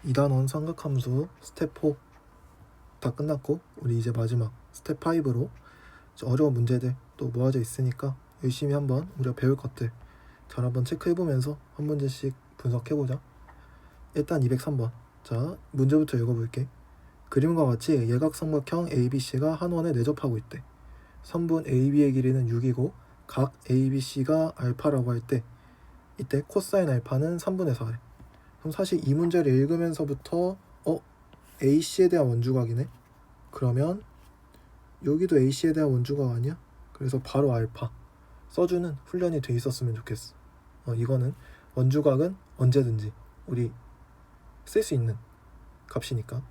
2단원 삼각함수 스텝 4 다 끝났고, 우리 이제 마지막 스텝 5로 어려운 문제들 또 모아져 있으니까 열심히 한번 우리가 배울 것들 잘 한번 체크해보면서 한 문제씩 분석해보자. 일단 203번. 자, 문제부터 읽어볼게. 그림과 같이 예각삼각형 ABC가 한 원에 내접하고 있대. 선분 AB의 길이는 6이고 각 ABC가 알파라고 할 때 이때 코사인 알파는 3분의 4래. 그럼 사실 이 문제를 읽으면서부터 AC에 대한 원주각이네. 그러면 여기도 AC에 대한 원주각 아니야? 그래서 바로 알파 써주는 훈련이 돼 있었으면 좋겠어. 이거는 원주각은 언제든지 우리 쓸 수 있는 값이니까.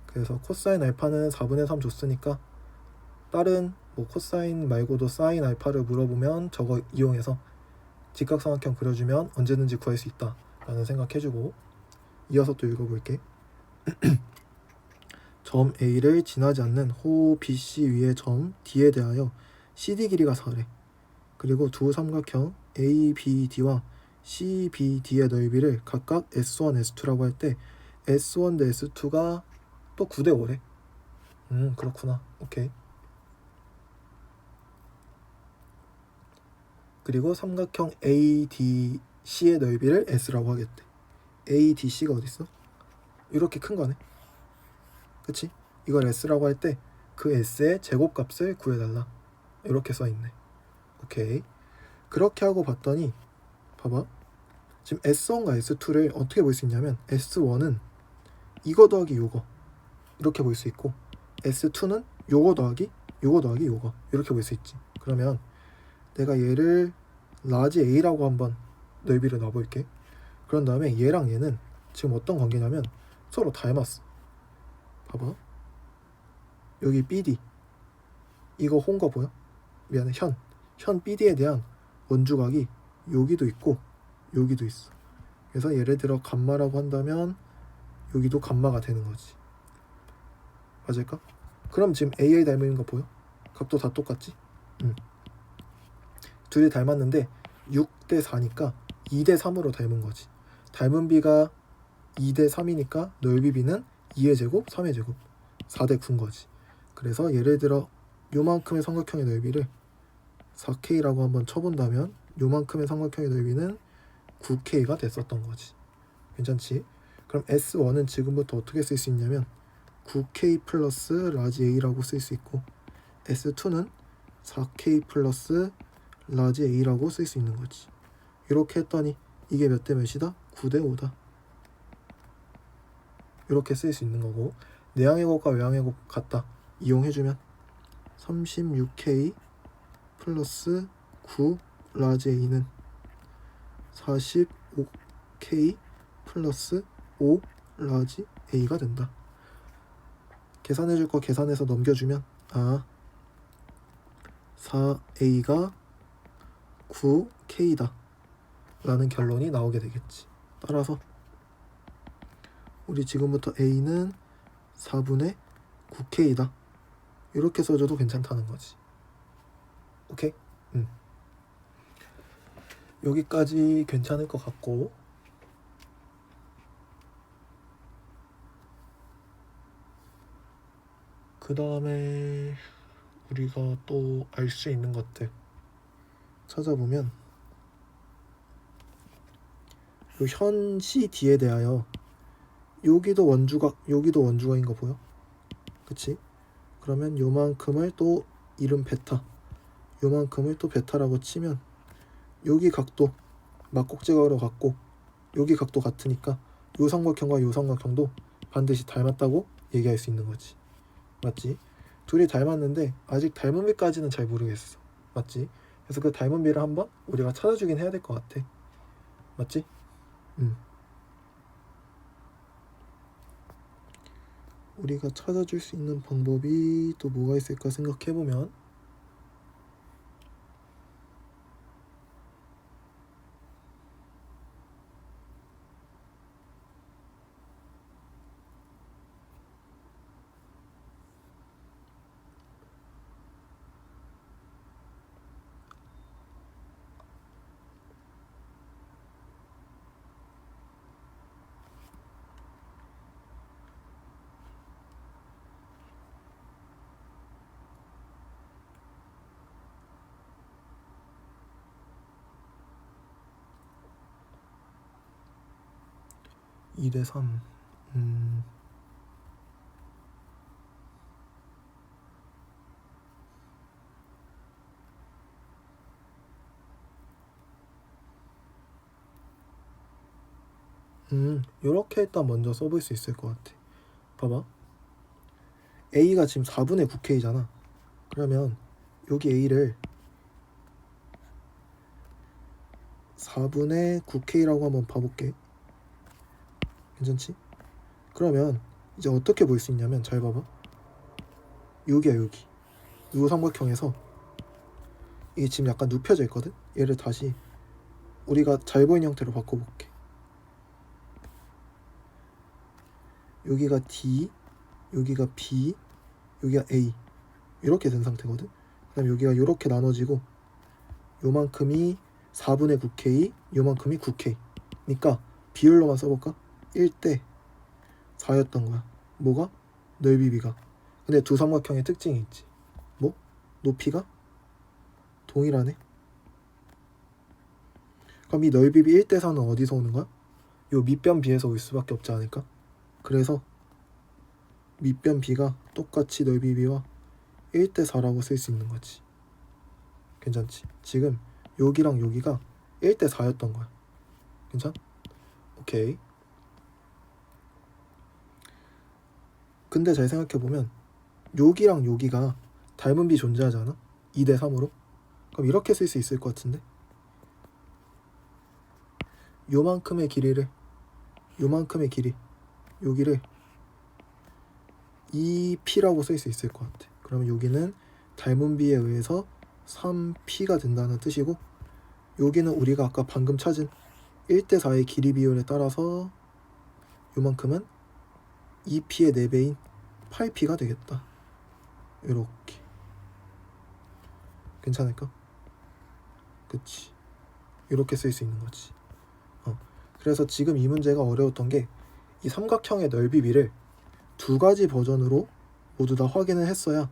그래서 코사인 알파는 4분의 3 줬으니까 다른 코사인 말고도 사인 알파를 물어보면 저거 이용해서 직각삼각형 그려주면 언제든지 구할 수 있다 라는 생각해주고, 이어서 또 읽어볼게. 점 A를 지나지 않는 호 BC 위의 점 D에 대하여 CD 길이가 4래. 그리고 두 삼각형 ABD와 CBD의 넓이를 각각 S1, S2라고 할 때 S1 대 S2가 또 9대 5래. 그렇구나. 오케이. 그리고 삼각형 ADC의 넓이를 S라고 하겠대. ADC가 어딨어? 이렇게 큰 거네. 그치? 이걸 S라고 할 때 그 S의 제곱값을 구해달라. 이렇게 써있네. 오케이. 그렇게 하고 봤더니 봐봐. 지금 S1과 S2를 어떻게 볼 수 있냐면 S1은 이거 더하기 요거 이렇게 볼 수 있고, S2는 요거 더하기 요거 더하기 요거 이렇게 볼 수 있지. 그러면 내가 얘를 라지 A라고 한번 넓이를 놔볼게. 그런 다음에 얘랑 얘는 지금 어떤 관계냐면 서로 닮았어. 봐봐. 여기 BD 이거 홍거 보여? 미안해, 현 BD에 대한 원주각이 여기도 있고 여기도 있어. 그래서 예를 들어 감마라고 한다면 여기도 감마가 되는 거지. 맞을까? 그럼 지금 AA 닮은 거 보여? 각도 다 똑같지? 둘이 닮았는데 6대 4니까 2대 3으로 닮은 거지. 닮은 비가 2대 3이니까 넓이 비는 2의 제곱, 3의 제곱, 4대 9인 거지. 그래서 예를 들어 요만큼의 삼각형의 넓이를 4K라고 한번 쳐본다면 요만큼의 삼각형의 넓이는 9K가 됐었던 거지. 괜찮지? 그럼 S1은 지금부터 어떻게 쓸 수 있냐면 9K 플러스 라지 A라고 쓸 수 있고, S2는 4K 플러스 라지 A라고 쓸 수 있는 거지. 이렇게 했더니 이게 몇 대 몇이다? 9대 5다. 이렇게 쓸 수 있는 거고, 내항의 곱과 외항의 곱 같다 이용해주면 36K 플러스 9 라지 A는 45K 플러스 5 라지 A가 된다. 계산해줄 거 계산해서 넘겨주면 4A가 9K다 라는 결론이 나오게 되겠지. 따라서 우리 지금부터 A는 4분의 9K다 이렇게 써줘도 괜찮다는 거지. 오케이? 여기까지 괜찮을 것 같고, 그 다음에 우리가 또 알 수 있는 것들 찾아보면 요 현 CD에 대하여 여기도 원주각인 거 보여? 그치? 그러면 요만큼을 또 이름 베타, 요만큼을 또 베타라고 치면 여기 각도 막꼭지각으로 같고 여기 각도 같으니까 요 삼각형과 요 삼각형도 반드시 닮았다고 얘기할 수 있는 거지. 맞지? 둘이 닮았는데 아직 닮은 비까지는 잘 모르겠어. 맞지? 그래서 그 닮은 비를 한번 우리가 찾아주긴 해야 될 것 같아. 맞지? 우리가 찾아줄 수 있는 방법이 또 뭐가 있을까 생각해보면, 2대 3. 요렇게 일단 먼저 써볼 수 있을 것 같아. 봐봐. A가 지금 4분의 9K잖아. 그러면 여기 A를 4분의 9K라고 한번 봐볼게. 괜찮지? 그러면 이제 어떻게 볼 수 있냐면 잘 봐봐. 여기야 여기. 요 삼각형에서 이게 지금 약간 눕혀져 있거든? 얘를 다시 우리가 잘 보이는 형태로 바꿔볼게. 여기가 D, 여기가 B, 여기가 A 이렇게 된 상태거든. 그 다음 여기가 이렇게 나눠지고 요만큼이 4분의 9K, 요만큼이 9K. 그러니까 비율로만 써볼까? 1대 4였던 거야. 뭐가? 넓이 B가. 근데 두 삼각형의 특징이 있지. 뭐? 높이가 동일하네. 그럼 이 넓이 B 1대 4는 어디서 오는 거야? 요 밑변 B에서 올 수밖에 없지 않을까? 그래서 밑변 B가 똑같이 넓이 B와 1대 4라고 쓸 수 있는 거지. 괜찮지? 지금 여기랑 여기가 1대 4였던 거야. 괜찮? 오케이. 근데 잘 생각해보면 여기랑 여기가 닮은 비 존재하지 않아? 2대 3으로? 그럼 이렇게 쓸 수 있을 것 같은데? 요만큼의 길이를 요만큼의 길이 여기를 2P라고 쓸 수 있을 것 같아. 그러면 여기는 닮은 비에 의해서 3P가 된다는 뜻이고 여기는 우리가 아까 방금 찾은 1대 4의 길이 비율에 따라서 요만큼은 2P의 4배인 8P가 되겠다. 이렇게. 괜찮을까? 그치. 이렇게 쓸 수 있는 거지. 그래서 지금 이 문제가 어려웠던 게 이 삼각형의 넓이 비를 두 가지 버전으로 모두 다 확인을 했어야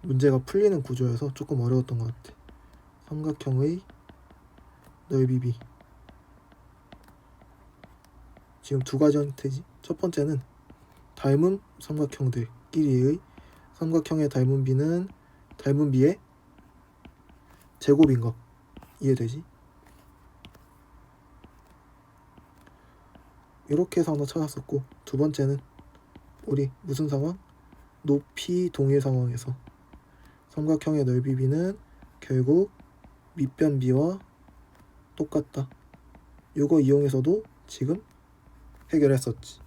문제가 풀리는 구조여서 조금 어려웠던 것 같아. 삼각형의 넓이 비 지금 두 가지 형태지. 첫 번째는 닮은 삼각형들끼리의 삼각형의 닮은 비는 닮은 비의 제곱인 거 이해되지? 이렇게 해서 하나 찾았었고, 두 번째는 우리 무슨 상황? 높이 동일 상황에서 삼각형의 넓이 비는 결국 밑변 비와 똑같다. 이거 이용해서도 지금 해결했었지.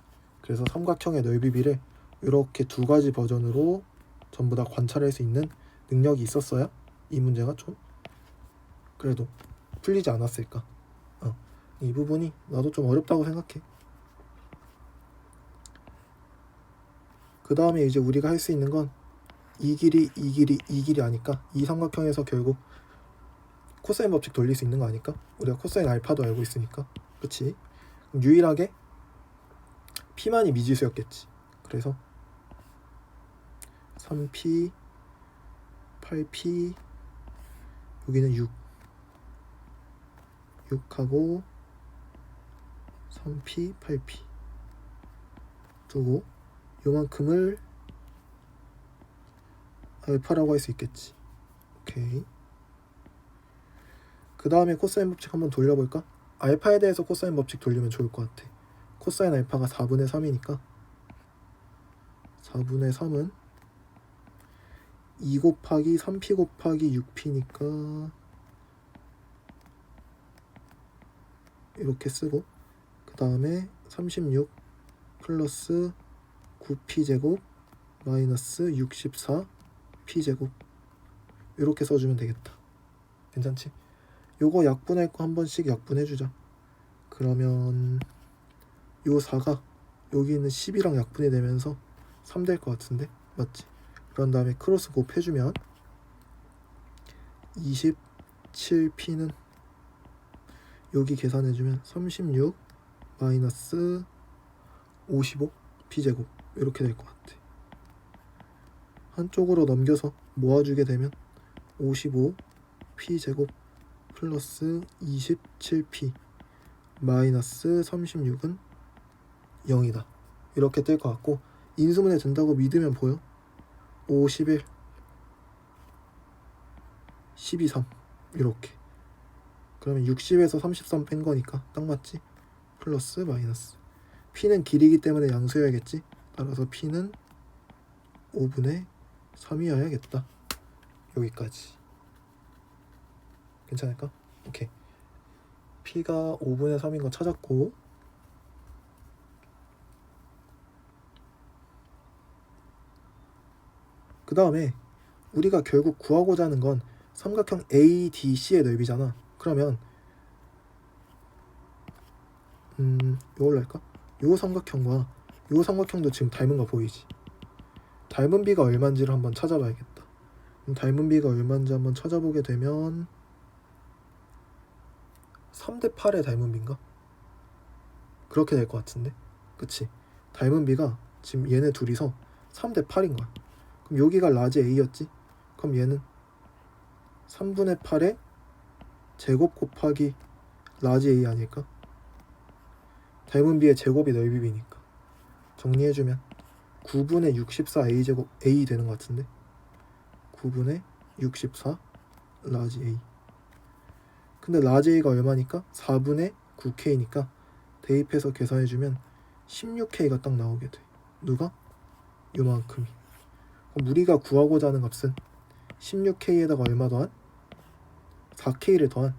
그래서 삼각형의 넓이 비를 이렇게 두 가지 버전으로 전부 다 관찰할 수 있는 능력이 있었어야 이 문제가 좀 그래도 풀리지 않았을까. 이 부분이 나도 좀 어렵다고 생각해. 그 다음에 이제 우리가 할 수 있는 건 이 길이 이 길이 이 길이 아니까 이 삼각형에서 결국 코사인 법칙 돌릴 수 있는 거 아닐까? 우리가 코사인 알파도 알고 있으니까. 그치? 유일하게 P만이 미지수였겠지. 그래서 3P 8P 여기는 6하고 3P 8P 두고 요만큼을 알파라고 할 수 있겠지. 오케이. 그 다음에 코사인 법칙 한번 돌려볼까? 알파에 대해서 코사인 법칙 돌리면 좋을 것 같아. 코사인 알파가 4분의 3이니까 4분의 3은 2 곱하기 3P 곱하기 6P니까 이렇게 쓰고 그 다음에 36 플러스 9P제곱 마이너스 64P제곱 이렇게 써주면 되겠다. 괜찮지? 요거 약분할 거 한 번씩 약분해주자. 그러면 요 4가 여기 있는 10이랑 약분이 되면서 3 될 것 같은데? 맞지? 그런 다음에 크로스 곱해주면 27P는 여기 계산해주면 36 마이너스 55P제곱 이렇게 될 것 같아. 한쪽으로 넘겨서 모아주게 되면 55P제곱 플러스 27P 마이너스 36은 0이다. 이렇게 뜰 것 같고, 인수분해 된다고 믿으면 보여? 5, 11, 12, 3 이렇게. 그러면 60에서 33 뺀 거니까 딱 맞지? 플러스 마이너스. P는 길이기 때문에 양수해야겠지? 따라서 P는 5분의 3이어야겠다. 여기까지. 괜찮을까? 오케이. P가 5분의 3인 거 찾았고, 그 다음에 우리가 결국 구하고자 하는 건 삼각형 ADC의 넓이잖아. 그러면 이걸로 할까? 요 삼각형과 요 삼각형도 지금 닮은 거 보이지? 닮은 비가 얼마인지를 한번 찾아봐야겠다. 닮은 비가 얼마인지 한번 찾아보게 되면 3대 8의 닮은 비인가? 그렇게 될 것 같은데? 그치? 닮은 비가 지금 얘네 둘이서 3대 8인 거야. 그럼 여기가 라지 A였지? 그럼 얘는 3분의 8의 제곱 곱하기 라지 A 아닐까? 닮은 비의 제곱이 넓이 비니까. 정리해주면 9분의 64 A제곱 A 되는 것 같은데? 9분의 64 라지 A. 근데 라지 A가 얼마니까? 4분의 9K니까 대입해서 계산해주면 16K가 딱 나오게 돼. 누가? 요만큼이. 그럼 우리가 구하고자 하는 값은 16K에다가 얼마 더한? 4K를 더한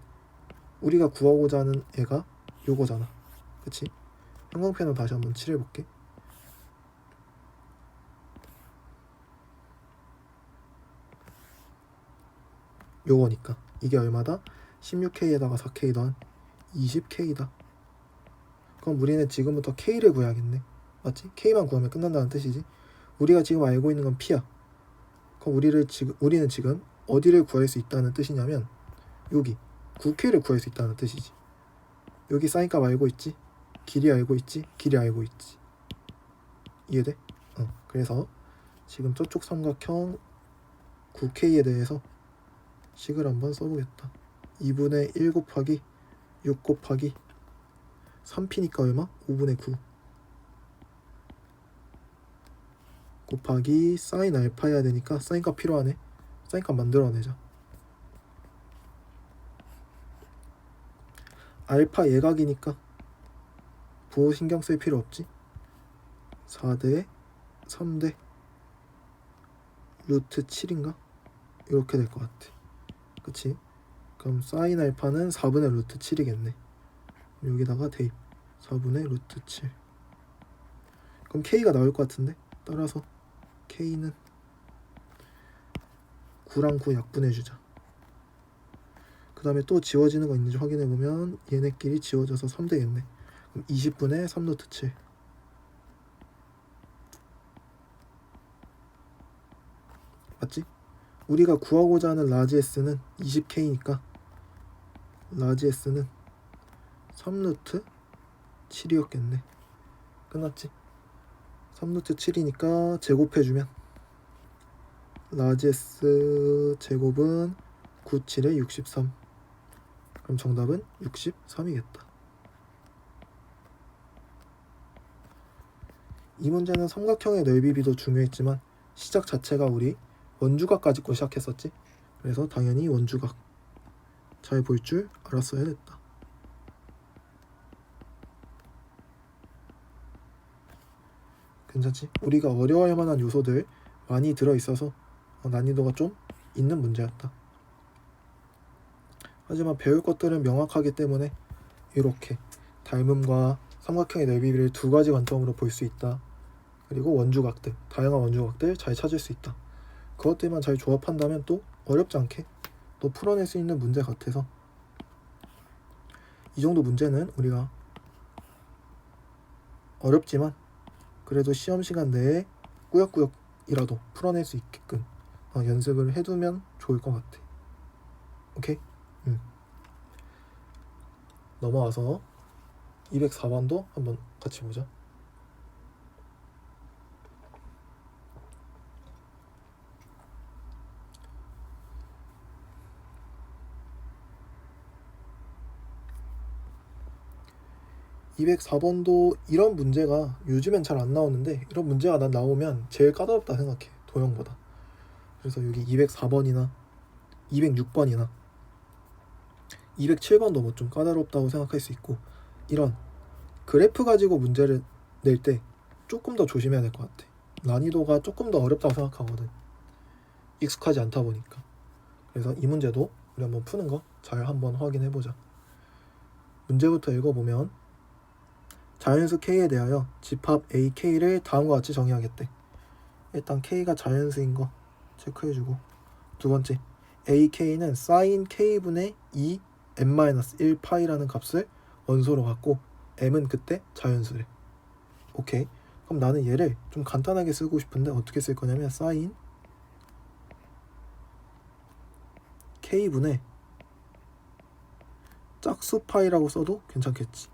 우리가 구하고자 하는 애가 요거잖아. 그치? 형광펜으로 다시 한번 칠해볼게. 요거니까 이게 얼마다? 16K에다가 4K 더한 20K다. 그럼 우리는 지금부터 K를 구해야겠네. 맞지? K만 구하면 끝난다는 뜻이지. 우리가 지금 알고 있는 건 P야. 그럼 우리는 지금 어디를 구할 수 있다는 뜻이냐면 여기 9K를 구할 수 있다는 뜻이지. 여기 사인값 알고 있지? 길이 알고 있지? 길이 알고 있지. 이해돼? 그래서 지금 저쪽 삼각형 9K에 대해서 식을 한번 써보겠다. 2분의 1 곱하기 6 곱하기 3P니까 얼마? 5분의 9 곱하기 사인 알파 해야 되니까 사인값 필요하네. 사인값 만들어내자. 알파 예각이니까 부호 신경 쓸 필요 없지. 4대 3대 루트 7인가? 이렇게 될 것 같아. 그치? 그럼 사인 알파는 4분의 루트 7이겠네. 여기다가 대입 4분의 루트 7. 그럼 K가 나올 것 같은데? 따라서 K는 9랑 9 약분해주자. 그 다음에 또 지워지는 거 있는지 확인해보면 얘네끼리 지워져서 3 되겠네. 그럼 20분의 3 루트 7. 맞지? 우리가 구하고자 하는 라지 S는 20K니까 라지 S는 3 루트 7이었겠네. 끝났지? 3 루트 7이니까 제곱해주면 라지 S 제곱은 9, 7에 63. 그럼 정답은 63이겠다. 이 문제는 삼각형의 넓이비도 중요했지만 시작 자체가 우리 원주각 가지고 시작했었지. 그래서 당연히 원주각 잘 볼 줄 알았어야 됐다. 괜찮지? 우리가 어려워할 만한 요소들 많이 들어있어서 난이도가 좀 있는 문제였다. 하지만 배울 것들은 명확하기 때문에 이렇게 닮음과 삼각형의 넓이를 두 가지 관점으로 볼 수 있다. 그리고 원주각들, 다양한 원주각들 잘 찾을 수 있다. 그것들만 잘 조합한다면 또 어렵지 않게 또 풀어낼 수 있는 문제 같아서 이 정도 문제는 우리가 어렵지만 그래도 시험 시간 내에 꾸역꾸역이라도 풀어낼 수 있게끔 연습을 해두면 좋을 것 같아. 오케이? 넘어와서 204번도 한번 같이 보자. 204번도 이런 문제가 요즘엔 잘 안 나오는데 이런 문제가 난 나오면 제일 까다롭다 생각해, 도형보다. 그래서 여기 204번이나 206번이나 207번도 뭐 좀 까다롭다고 생각할 수 있고, 이런 그래프 가지고 문제를 낼 때 조금 더 조심해야 될 것 같아. 난이도가 조금 더 어렵다고 생각하거든, 익숙하지 않다 보니까. 그래서 이 문제도 우리 한번 푸는 거 잘 한번 확인해 보자. 문제부터 읽어보면, 자연수 K에 대하여 집합 AK를 다음과 같이 정의하겠대. 일단 K가 자연수인 거 체크해주고, 두 번째, AK는 sin K분의 2 n-1 파이라는 값을 원소로 갖고 m은 그때 자연수래. 오케이. 그럼 나는 얘를 좀 간단하게 쓰고 싶은데 어떻게 쓸 거냐면 sin K분의 짝수 파이라고 써도 괜찮겠지.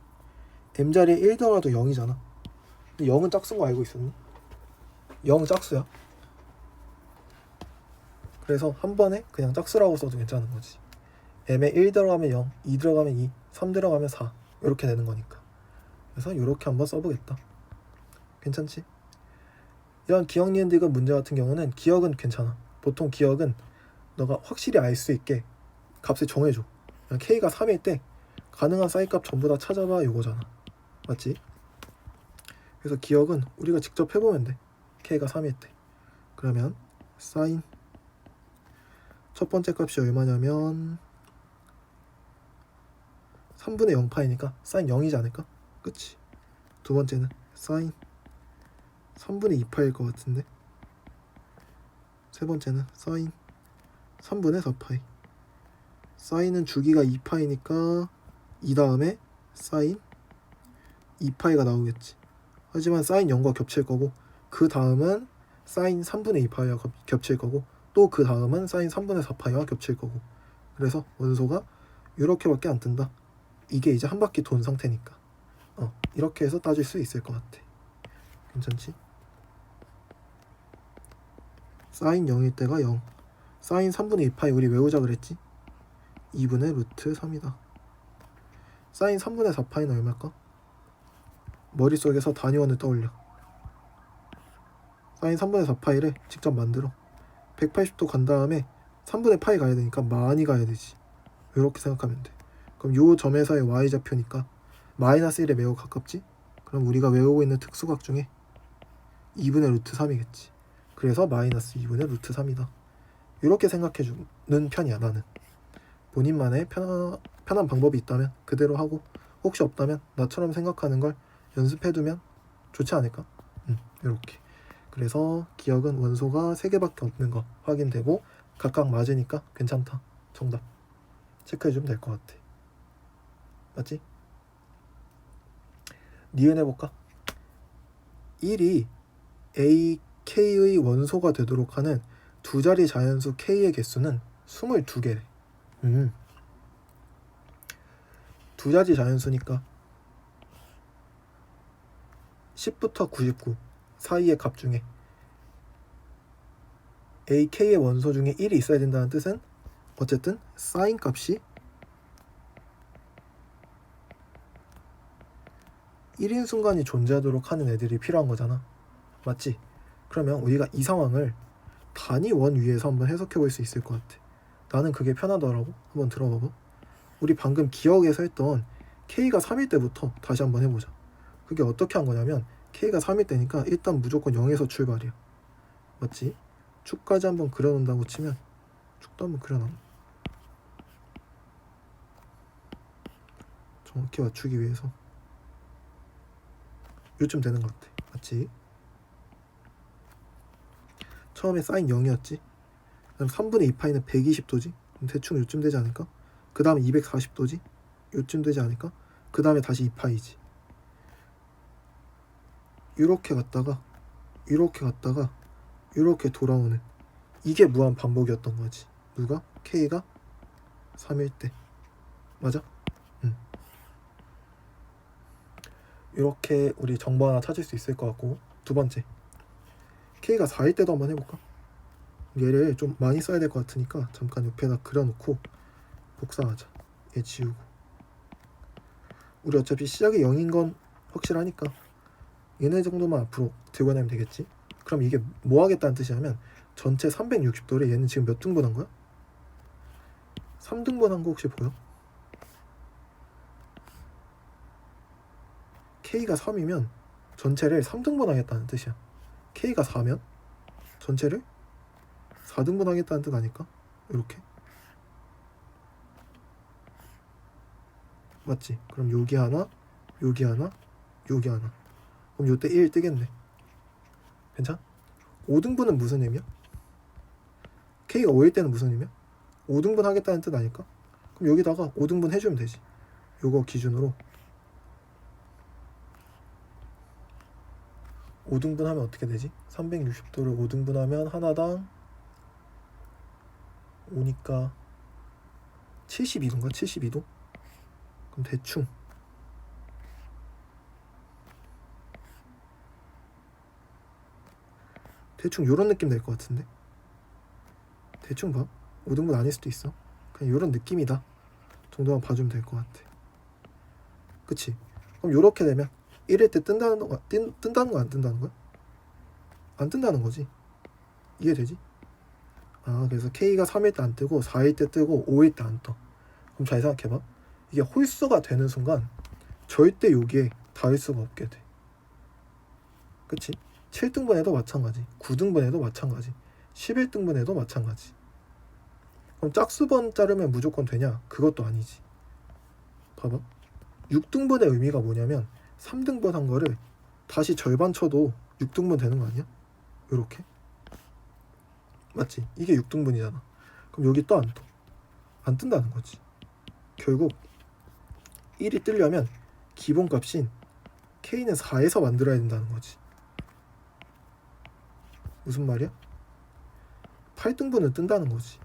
m자리에 1 더라도 0이잖아. 근데 0은 짝수인 거 알고 있었니? 0은 짝수야. 그래서 한 번에 그냥 짝수라고 써도 괜찮은 거지. m에 1 들어가면 0, 2 들어가면 2, 3 들어가면 4 이렇게 되는 거니까. 그래서 이렇게 한번 써보겠다. 괜찮지? 이런 기억 니은 디귿 문제 같은 경우는 기억은 괜찮아. 보통 기억은 너가 확실히 알 수 있게 값을 정해줘. 그냥 K가 3일 때 가능한 사이값 전부 다 찾아봐, 이거잖아. 맞지? 그래서 기억은 우리가 직접 해보면 돼. K가 3일 때. 그러면 사인 첫 번째 값이 얼마냐면 3분의 0파이니까 사인 0이지 않을까? 그치? 두 번째는 사인 3분의 2파일 것 같은데, 세 번째는 사인 3분의 4파이. 사인은 주기가 2파이니까 이 다음에 사인 2파이가 나오겠지. 하지만 사인 0과 겹칠 거고, 그 다음은 사인 3분의 2파이와 겹칠 거고, 또 그 다음은 사인 3분의 4파이와 겹칠 거고. 그래서 원소가 이렇게밖에 안 뜬다. 이게 이제 한 바퀴 돈 상태니까 이렇게 해서 따질 수 있을 것 같아. 괜찮지? 사인 0일 때가 0, 사인 3분의 2파이 우리 외우자 그랬지? 2분의 루트 3이다. 사인 3분의 4파이는 얼마일까? 머릿속에서 단위원을 떠올려. 사인 3분의 4파이를 직접 만들어. 180도 간 다음에 3분의 파이 가야 되니까 많이 가야 되지. 이렇게 생각하면 돼. 그럼 요 점에서의 y좌표니까 마이너스 1에 매우 가깝지? 그럼 우리가 외우고 있는 특수각 중에 2분의 루트 3이겠지. 그래서 마이너스 2분의 루트 3이다. 이렇게 생각해주는 편이야, 나는. 본인만의 편한 방법이 있다면 그대로 하고, 혹시 없다면 나처럼 생각하는 걸 연습해두면 좋지 않을까? 이렇게. 그래서 기억은 원소가 3개밖에 없는 거 확인되고 각각 맞으니까 괜찮다. 정답 체크해주면 될 것 같아. 맞지? 니은 해볼까? 1이 AK의 원소가 되도록 하는 두 자리 자연수 K의 개수는 22개래. 두 자리 자연수니까 10부터 99 사이의 값 중에 AK의 원소 중에 1이 있어야 된다는 뜻은 어쨌든 사인 값이 1인 순간이 존재하도록 하는 애들이 필요한 거잖아. 맞지? 그러면 우리가 이 상황을 단위 원 위에서 한번 해석해 볼 수 있을 것 같아. 나는 그게 편하더라고. 한번 들어봐봐. 우리 방금 기억에서 했던 K가 3일 때부터 다시 한번 해보자. 그게 어떻게 한 거냐면 K가 3일 때니까 일단 무조건 0에서 출발이야. 맞지? 축까지 한번 그려놓는다고 치면 축도 한번 그려놔. 정확히 맞추기 위해서 요쯤 되는 것 같아. 맞지? 처음에 사인 0이었지. 그다음 3분의 2파이는 120도지. 대충 요쯤 되지 않을까? 그 다음에 240도지. 요쯤 되지 않을까? 그 다음에 다시 2파이지. 이렇게 갔다가 이렇게 갔다가 이렇게 돌아오는, 이게 무한 반복이었던 거지. 누가? K가 3일 때. 맞아? 이렇게 우리 정보 하나 찾을 수 있을 것 같고, 두 번째, K가 4일 때도 한번 해볼까? 얘를 좀 많이 써야 될 것 같으니까 잠깐 옆에다 그려놓고 복사하자. 얘 지우고 우리 어차피 시작이 0인 건 확실하니까 얘네 정도만 앞으로 들고 다니면 되겠지. 그럼 이게 뭐 하겠다는 뜻이냐면 전체 360도를 얘는 지금 몇 등분한 거야? 3등분한 거 혹시 보여? K가 3이면 전체를 3등분 하겠다는 뜻이야. K가 4면 전체를 4등분 하겠다는 뜻 아닐까? 이렇게 맞지? 그럼 여기 하나, 여기 하나, 여기 하나. 그럼 요때 1 뜨겠네. 괜찮아? 5등분은 무슨 의미야? K가 5일 때는 무슨 의미야? 5등분 하겠다는 뜻 아닐까? 그럼 여기다가 5등분 해주면 되지. 요거 기준으로 5등분 하면 어떻게 되지? 360도를 5등분 하면 하나당 5니까 72도인가? 72도? 그럼 대충 요런 느낌 될 것 같은데? 대충 봐. 5등분 아닐 수도 있어. 그냥 요런 느낌이다 정도만 봐주면 될 것 같아. 그치? 그럼 요렇게 되면 1일 때 뜬다는 거 안 뜬다는 거야? 안 뜬다는 거지. 이해되지? 아, 그래서 K가 3일 때 안 뜨고 4일 때 뜨고 5일 때 안 떠. 그럼 잘 생각해봐. 이게 홀수가 되는 순간 절대 여기에 닿을 수가 없게 돼. 그치? 7등분해도 마찬가지, 9등분해도 마찬가지, 11등분해도 마찬가지. 그럼 짝수번 자르면 무조건 되냐? 그것도 아니지. 봐봐. 6등분의 의미가 뭐냐면 3등분 한 거를 다시 절반 쳐도 6등분 되는 거 아니야? 요렇게. 맞지? 이게 6등분이잖아. 그럼 여기 또 안 떠. 안 뜬다는 거지. 결국 1이 뜨려면 기본값인 K는 4에서 만들어야 된다는 거지. 무슨 말이야? 8등분은 뜬다는 거지.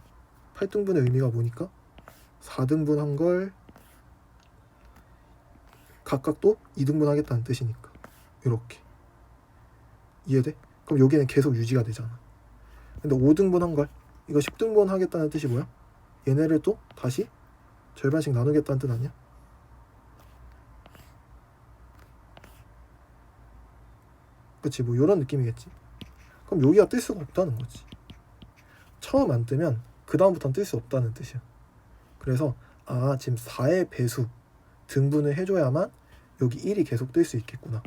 8등분의 의미가 뭐니까? 4등분 한 걸 각각 또 2등분 하겠다는 뜻이니까. 이렇게. 이해돼? 그럼 여기는 계속 유지가 되잖아. 근데 5등분 한 걸 이거 10등분 하겠다는 뜻이 뭐야? 얘네를 또 다시 절반씩 나누겠다는 뜻 아니야? 그치? 뭐 이런 느낌이겠지. 그럼 여기가 뜰 수가 없다는 거지. 처음 안 뜨면 그 다음부터는 뜰 수 없다는 뜻이야. 그래서 아, 지금 4의 배수 등분을 해줘야만 여기 1이 계속 뜰 수 있겠구나.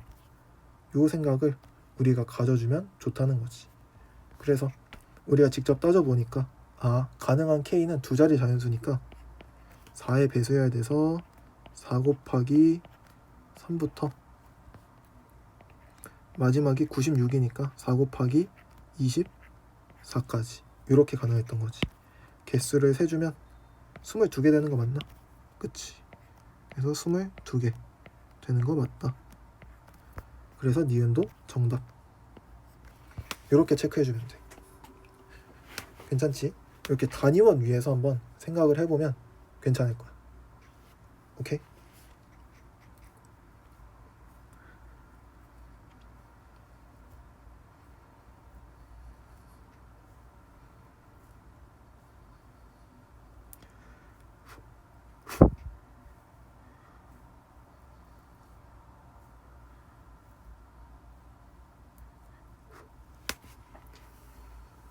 요 생각을 우리가 가져주면 좋다는 거지. 그래서 우리가 직접 따져보니까 아, 가능한 K는 두 자리 자연수니까 4의 배수해야 돼서 4 곱하기 3부터 마지막이 96이니까 4 곱하기 24까지 이렇게 가능했던 거지. 개수를 세주면 22개 되는 거 맞나? 그치? 그래서 22개 되는 거 맞다. 그래서 니은도 정답. 이렇게 체크해주면 돼. 괜찮지? 이렇게 단위원 위에서 한번 생각을 해보면 괜찮을 거야. 오케이?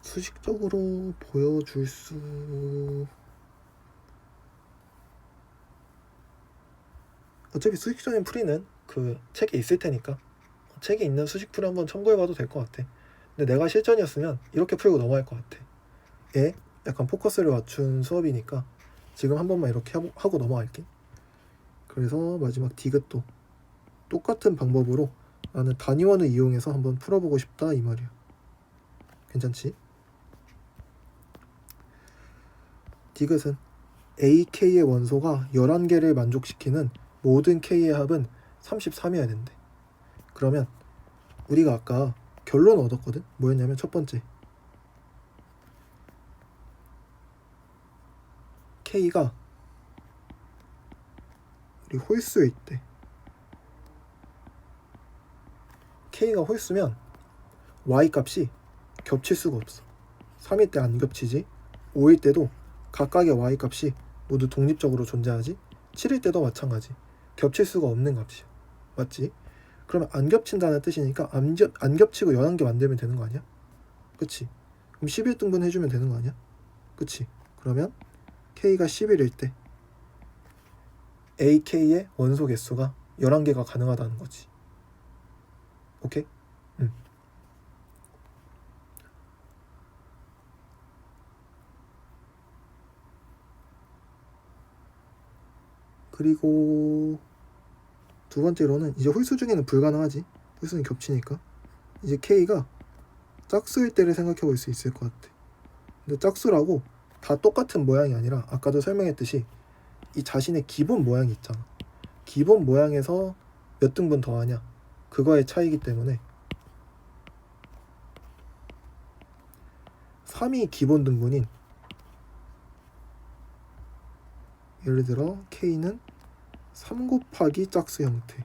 수식적으로 보여줄 수... 어차피 수식적인 풀이는 그 책에 있을 테니까 책에 있는 수식 풀이 한번 참고해봐도 될 것 같아. 근데 내가 실전이었으면 이렇게 풀고 넘어갈 것 같아. 얘 약간 포커스를 맞춘 수업이니까 지금 한 번만 이렇게 하고 넘어갈게. 그래서 마지막 디귿도 똑같은 방법으로 나는 단위원을 이용해서 한번 풀어보고 싶다 이 말이야. 괜찮지? 디귿은 AK의 원소가 11개를 만족시키는 모든 K의 합은 33이어야 된대. 그러면 우리가 아까 결론을 얻었거든? 뭐였냐면 첫 번째, K가 우리 홀수에 있대. K가 홀수면 Y값이 겹칠 수가 없어. 3일 때 안 겹치지, 5일 때도 각각의 Y값이 모두 독립적으로 존재하지, 7일 때도 마찬가지. 겹칠 수가 없는 값이야. 맞지? 그러면 안 겹친다는 뜻이니까 안 겹치고 11개 만들면 되는 거 아니야? 그치? 그럼 11등분 해주면 되는 거 아니야? 그치? 그러면 K가 11일 때 AK의 원소 개수가 11개가 가능하다는 거지. 오케이? 그리고 두 번째로는 이제 홀수 중에는 불가능하지. 홀수는 겹치니까. 이제 K가 짝수일 때를 생각해 볼 수 있을 것 같아. 근데 짝수라고 다 똑같은 모양이 아니라 아까도 설명했듯이 이 자신의 기본 모양이 있잖아. 기본 모양에서 몇 등분 더하냐 그거의 차이기 때문에 3이 기본 등분인 예를 들어 K는 3 곱하기 짝수 형태,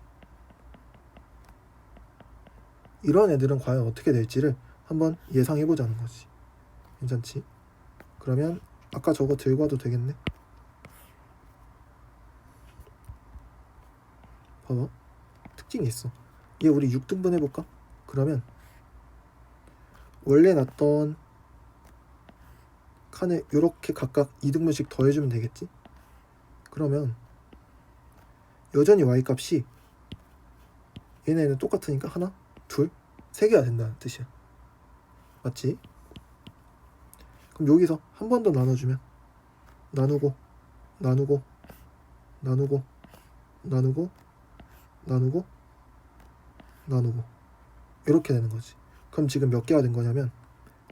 이런 애들은 과연 어떻게 될지를 한번 예상해보자는 거지. 괜찮지? 그러면 아까 저거 들고 와도 되겠네. 봐봐, 특징이 있어. 얘 우리 6등분 해볼까? 그러면 원래 놨던 칸을 이렇게 각각 2등분씩 더해주면 되겠지? 그러면 여전히 y값이 얘네는 똑같으니까 하나, 둘, 세 개가 된다는 뜻이야. 맞지? 그럼 여기서 한 번 더 나눠주면 나누고 나누고 나누고 나누고 나누고 나누고 이렇게 되는 거지. 그럼 지금 몇 개가 된 거냐면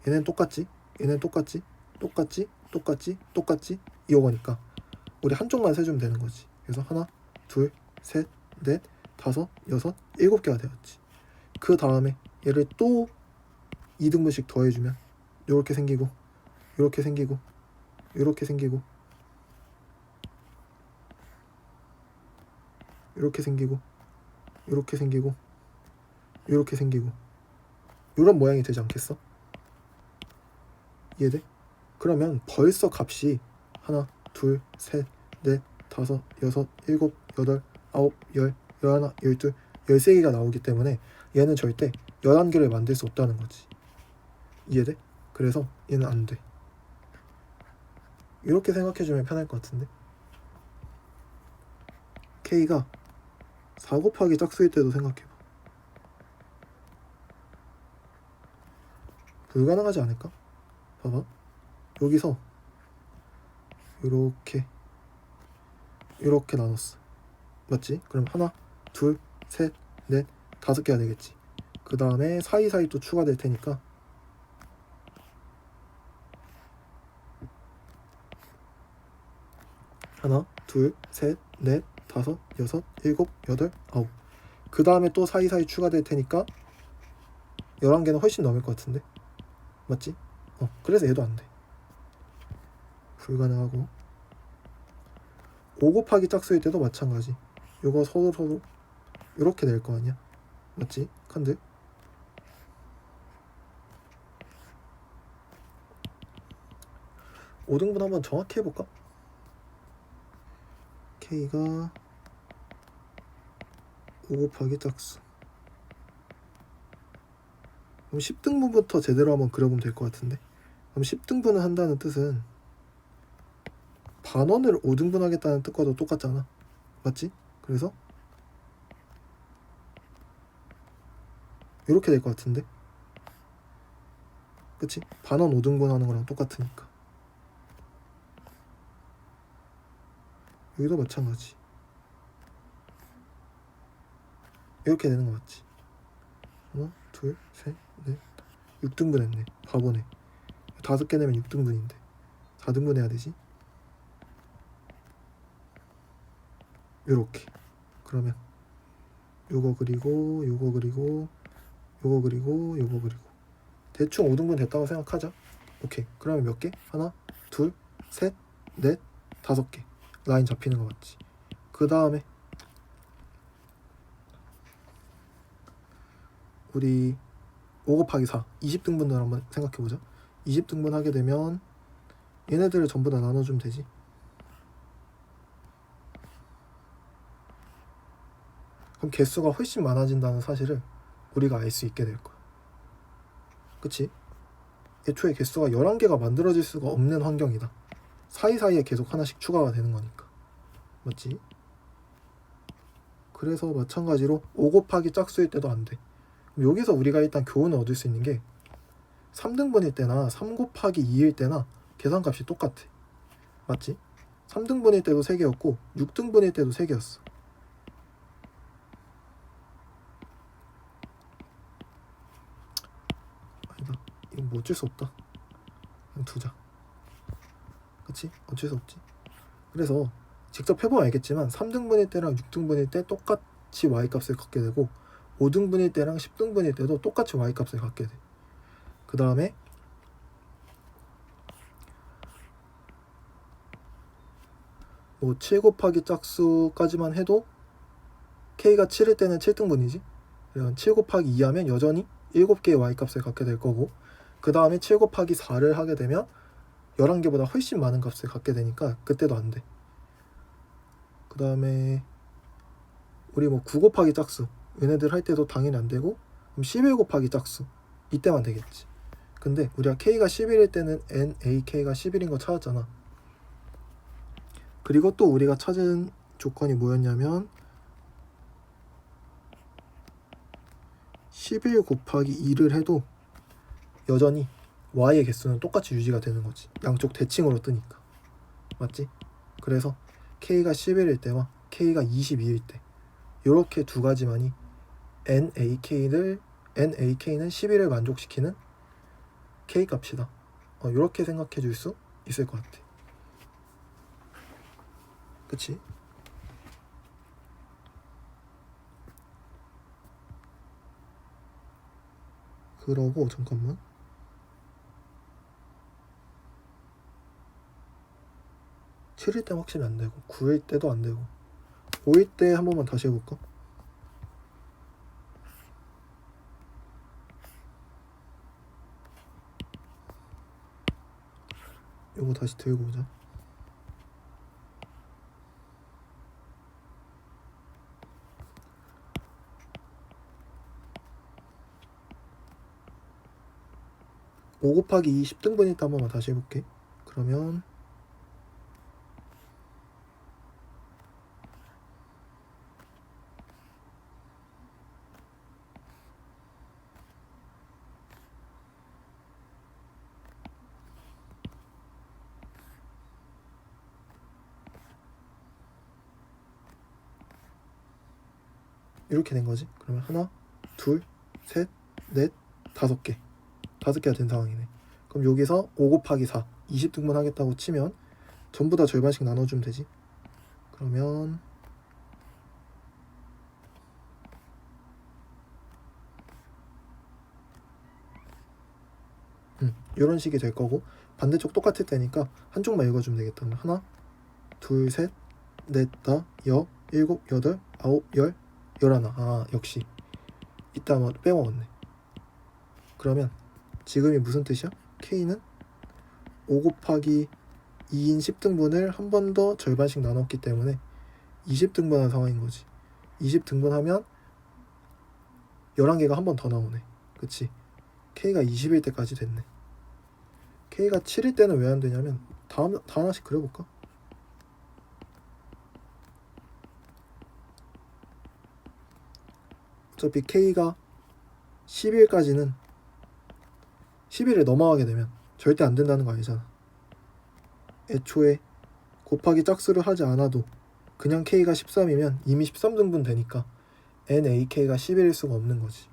얘는 똑같지, 얘는 똑같지, 똑같지, 똑같지, 똑같지, 이거니까 우리 한쪽만 세주면 되는 거지. 그래서 하나, 둘, 셋, 넷, 다섯, 여섯, 7개가 되었지. 그 다음에 얘를 또 2등분씩 더해주면 요렇게 생기고 요렇게 생기고 요렇게 생기고 요렇게 생기고 요렇게 생기고 요렇게 생기고 요런 모양이 되지 않겠어? 이해돼? 그러면 벌써 값이 하나, 둘, 셋, 넷, 다섯, 여섯, 일곱, 여덟, 아홉, 열, 열하나, 열둘, 13개가 나오기 때문에 얘는 절대 11개를 만들 수 없다는 거지. 이해돼? 그래서 얘는 안 돼. 이렇게 생각해주면 편할 것 같은데. K가 4 곱하기 짝수일 때도 생각해봐. 불가능하지 않을까? 봐봐, 여기서 이렇게 나눴어. 맞지? 그럼 하나, 둘, 셋, 넷, 5개가 되겠지. 그 다음에 사이사이 또 추가될 테니까 하나, 둘, 셋, 넷, 다섯, 여섯, 일곱, 여덟, 아홉. 그 다음에 또 사이사이 추가될 테니까 11개는 훨씬 넘을 것 같은데. 맞지? 그래서 얘도 안 돼. 불가능하고 5 곱하기 짝수일 때도 마찬가지. 요거 서로 이렇게 될 거 아니야. 맞지? 칸들. (5등분) 한번 정확히 해볼까? K가 5 곱하기 짝수. 그럼 10등분부터 제대로 한번 그려보면 될 것 같은데. 그럼 10등분을 한다는 뜻은 반원을 5등분 하겠다는 뜻과도 똑같잖아. 맞지? 그래서 이렇게 될 것 같은데. 그치? 반원 5등분 하는 거랑 똑같으니까. 여기도 마찬가지. 이렇게 되는 거 맞지? 하나, 둘, 셋, 넷, 6등분 했네. 바보네. 5개 내면 6등분인데 4등분 해야 되지? 요렇게. 그러면 요거 그리고 요거 그리고 요거 그리고 요거 그리고 대충 5등분 됐다고 생각하자. 오케이. 그러면 몇 개? 하나, 둘, 셋, 넷, 5개 라인 잡히는 거 맞지? 그 다음에 우리 5 곱하기 4 20등분을 한번 생각해보자. 20등분 하게 되면 얘네들을 전부 다 나눠주면 되지. 그럼 개수가 훨씬 많아진다는 사실을 우리가 알 수 있게 될 거야. 그치? 애초에 개수가 11개가 만들어질 수가 없는 환경이다. 사이사이에 계속 하나씩 추가가 되는 거니까. 맞지? 그래서 마찬가지로 5 곱하기 짝수일 때도 안 돼. 그럼 여기서 우리가 일단 교훈을 얻을 수 있는 게 3등분일 때나 3 곱하기 2일 때나 계산값이 똑같아. 맞지? 3등분일 때도 3개였고 6등분일 때도 3개였어. 아니다. 이건 뭐 어쩔 수 없다. 그냥 두자. 그치? 어쩔 수 없지. 그래서 직접 해보면 알겠지만 3등분일 때랑 6등분일 때 똑같이 y값을 갖게 되고 5등분일 때랑 10등분일 때도 똑같이 y값을 갖게 돼. 그 다음에 뭐 7 곱하기 짝수까지만 해도 k가 7일 때는 7등분이지. 그러면 7 곱하기 2 하면 여전히 7개의 y값을 갖게 될 거고, 그 다음에 7 곱하기 4를 하게 되면 11개보다 훨씬 많은 값을 갖게 되니까 그때도 안 돼. 그 다음에 우리 뭐 9 곱하기 짝수 얘네들 할 때도 당연히 안 되고, 그럼 11 곱하기 짝수 이때만 되겠지. 근데 우리가 k가 11일 때는 nak가 11인 거 찾았잖아. 그리고 또 우리가 찾은 조건이 뭐였냐면 11 곱하기 2를 해도 여전히 y의 개수는 똑같이 유지가 되는 거지. 양쪽 대칭으로 뜨니까. 맞지? 그래서 k가 11일 때와 k가 22일 때 이렇게 두 가지만이 nak는 11을 만족시키는 k 값이다. 이렇게 생각해 줄 수 있을 것 같아. 그치? 그러고 잠깐만. 7일 때 확실히 안 되고 9일 때도 안 되고 5일 때 한 번만 다시 해볼까? 요거 다시 들고 오자. (5 곱하기 2) 10등분일 때 한 번만 다시 해볼게. 그러면 이렇게 된 거지. 그러면 하나, 둘, 셋, 넷, 5개. 5개가 된 상황이네. 그럼 여기서 5 곱하기 4 20등분 하겠다고 치면 전부 다 절반씩 나눠주면 되지. 그러면 이런 식이 될 거고, 반대쪽 똑같을 때니까 한쪽만 읽어주면 되겠다. 그럼 하나, 둘, 셋, 넷, 다, 여, 일곱, 여덟, 아홉, 열, 열하나. 아, 역시 이따 뭐 빼먹었네. 그러면 지금이 무슨 뜻이야? K는 5 곱하기 2인 10등분을 한 번 더 절반씩 나눴기 때문에 20등분한 상황인 거지. 20등분하면 11개가 한 번 더 나오네. 그치? K가 20일 때까지 됐네. K가 7일 때는 왜 안 되냐면 다 하나씩 그려볼까? 어차피 K가 10일까지는 10일을 넘어가게 되면 절대 안 된다는 거 아니잖아. 애초에 곱하기 짝수를 하지 않아도 그냥 K가 13이면 이미 13등분 되니까 NAK가 11일 수가 없는 거지.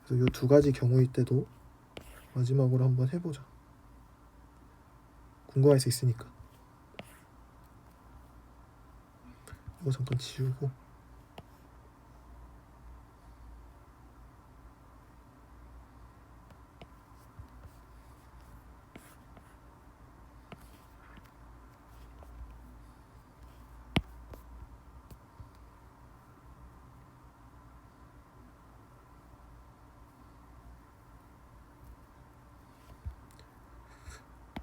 그래서 이 두 가지 경우일 때도 마지막으로 한번 해보자. 궁금할 수 있으니까. 이거 잠깐 지우고.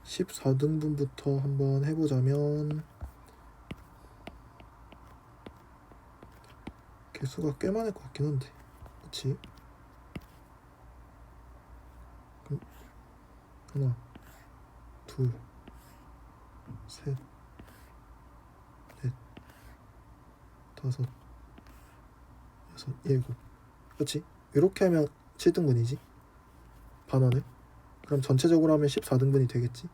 (14등분부터) 한번 해보자면 개수가 꽤 많을 것 같긴 한데, 그치? 그럼 하나, 둘, 셋, 넷, 다섯, 여섯, 일곱. 그치? 이렇게 하면 7등분이지, 반원을. 그럼 전체적으로 하면 14등분이 되겠지.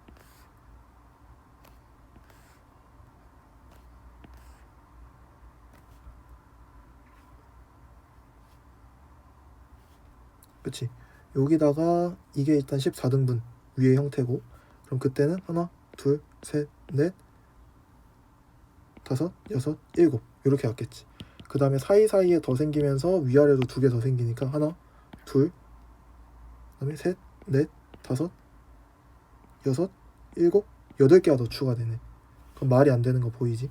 그치? 여기다가 이게 일단 14등분 위의 형태고, 그럼 그때는 하나, 둘, 셋, 넷, 다섯, 여섯, 일곱 이렇게 갔겠지. 그 다음에 사이사이에 더 생기면서 위아래로 2개 더 생기니까 하나, 둘, 그 다음에 셋, 넷, 다섯, 여섯, 일곱, 8개가 더 추가되네. 그럼 말이 안 되는 거 보이지?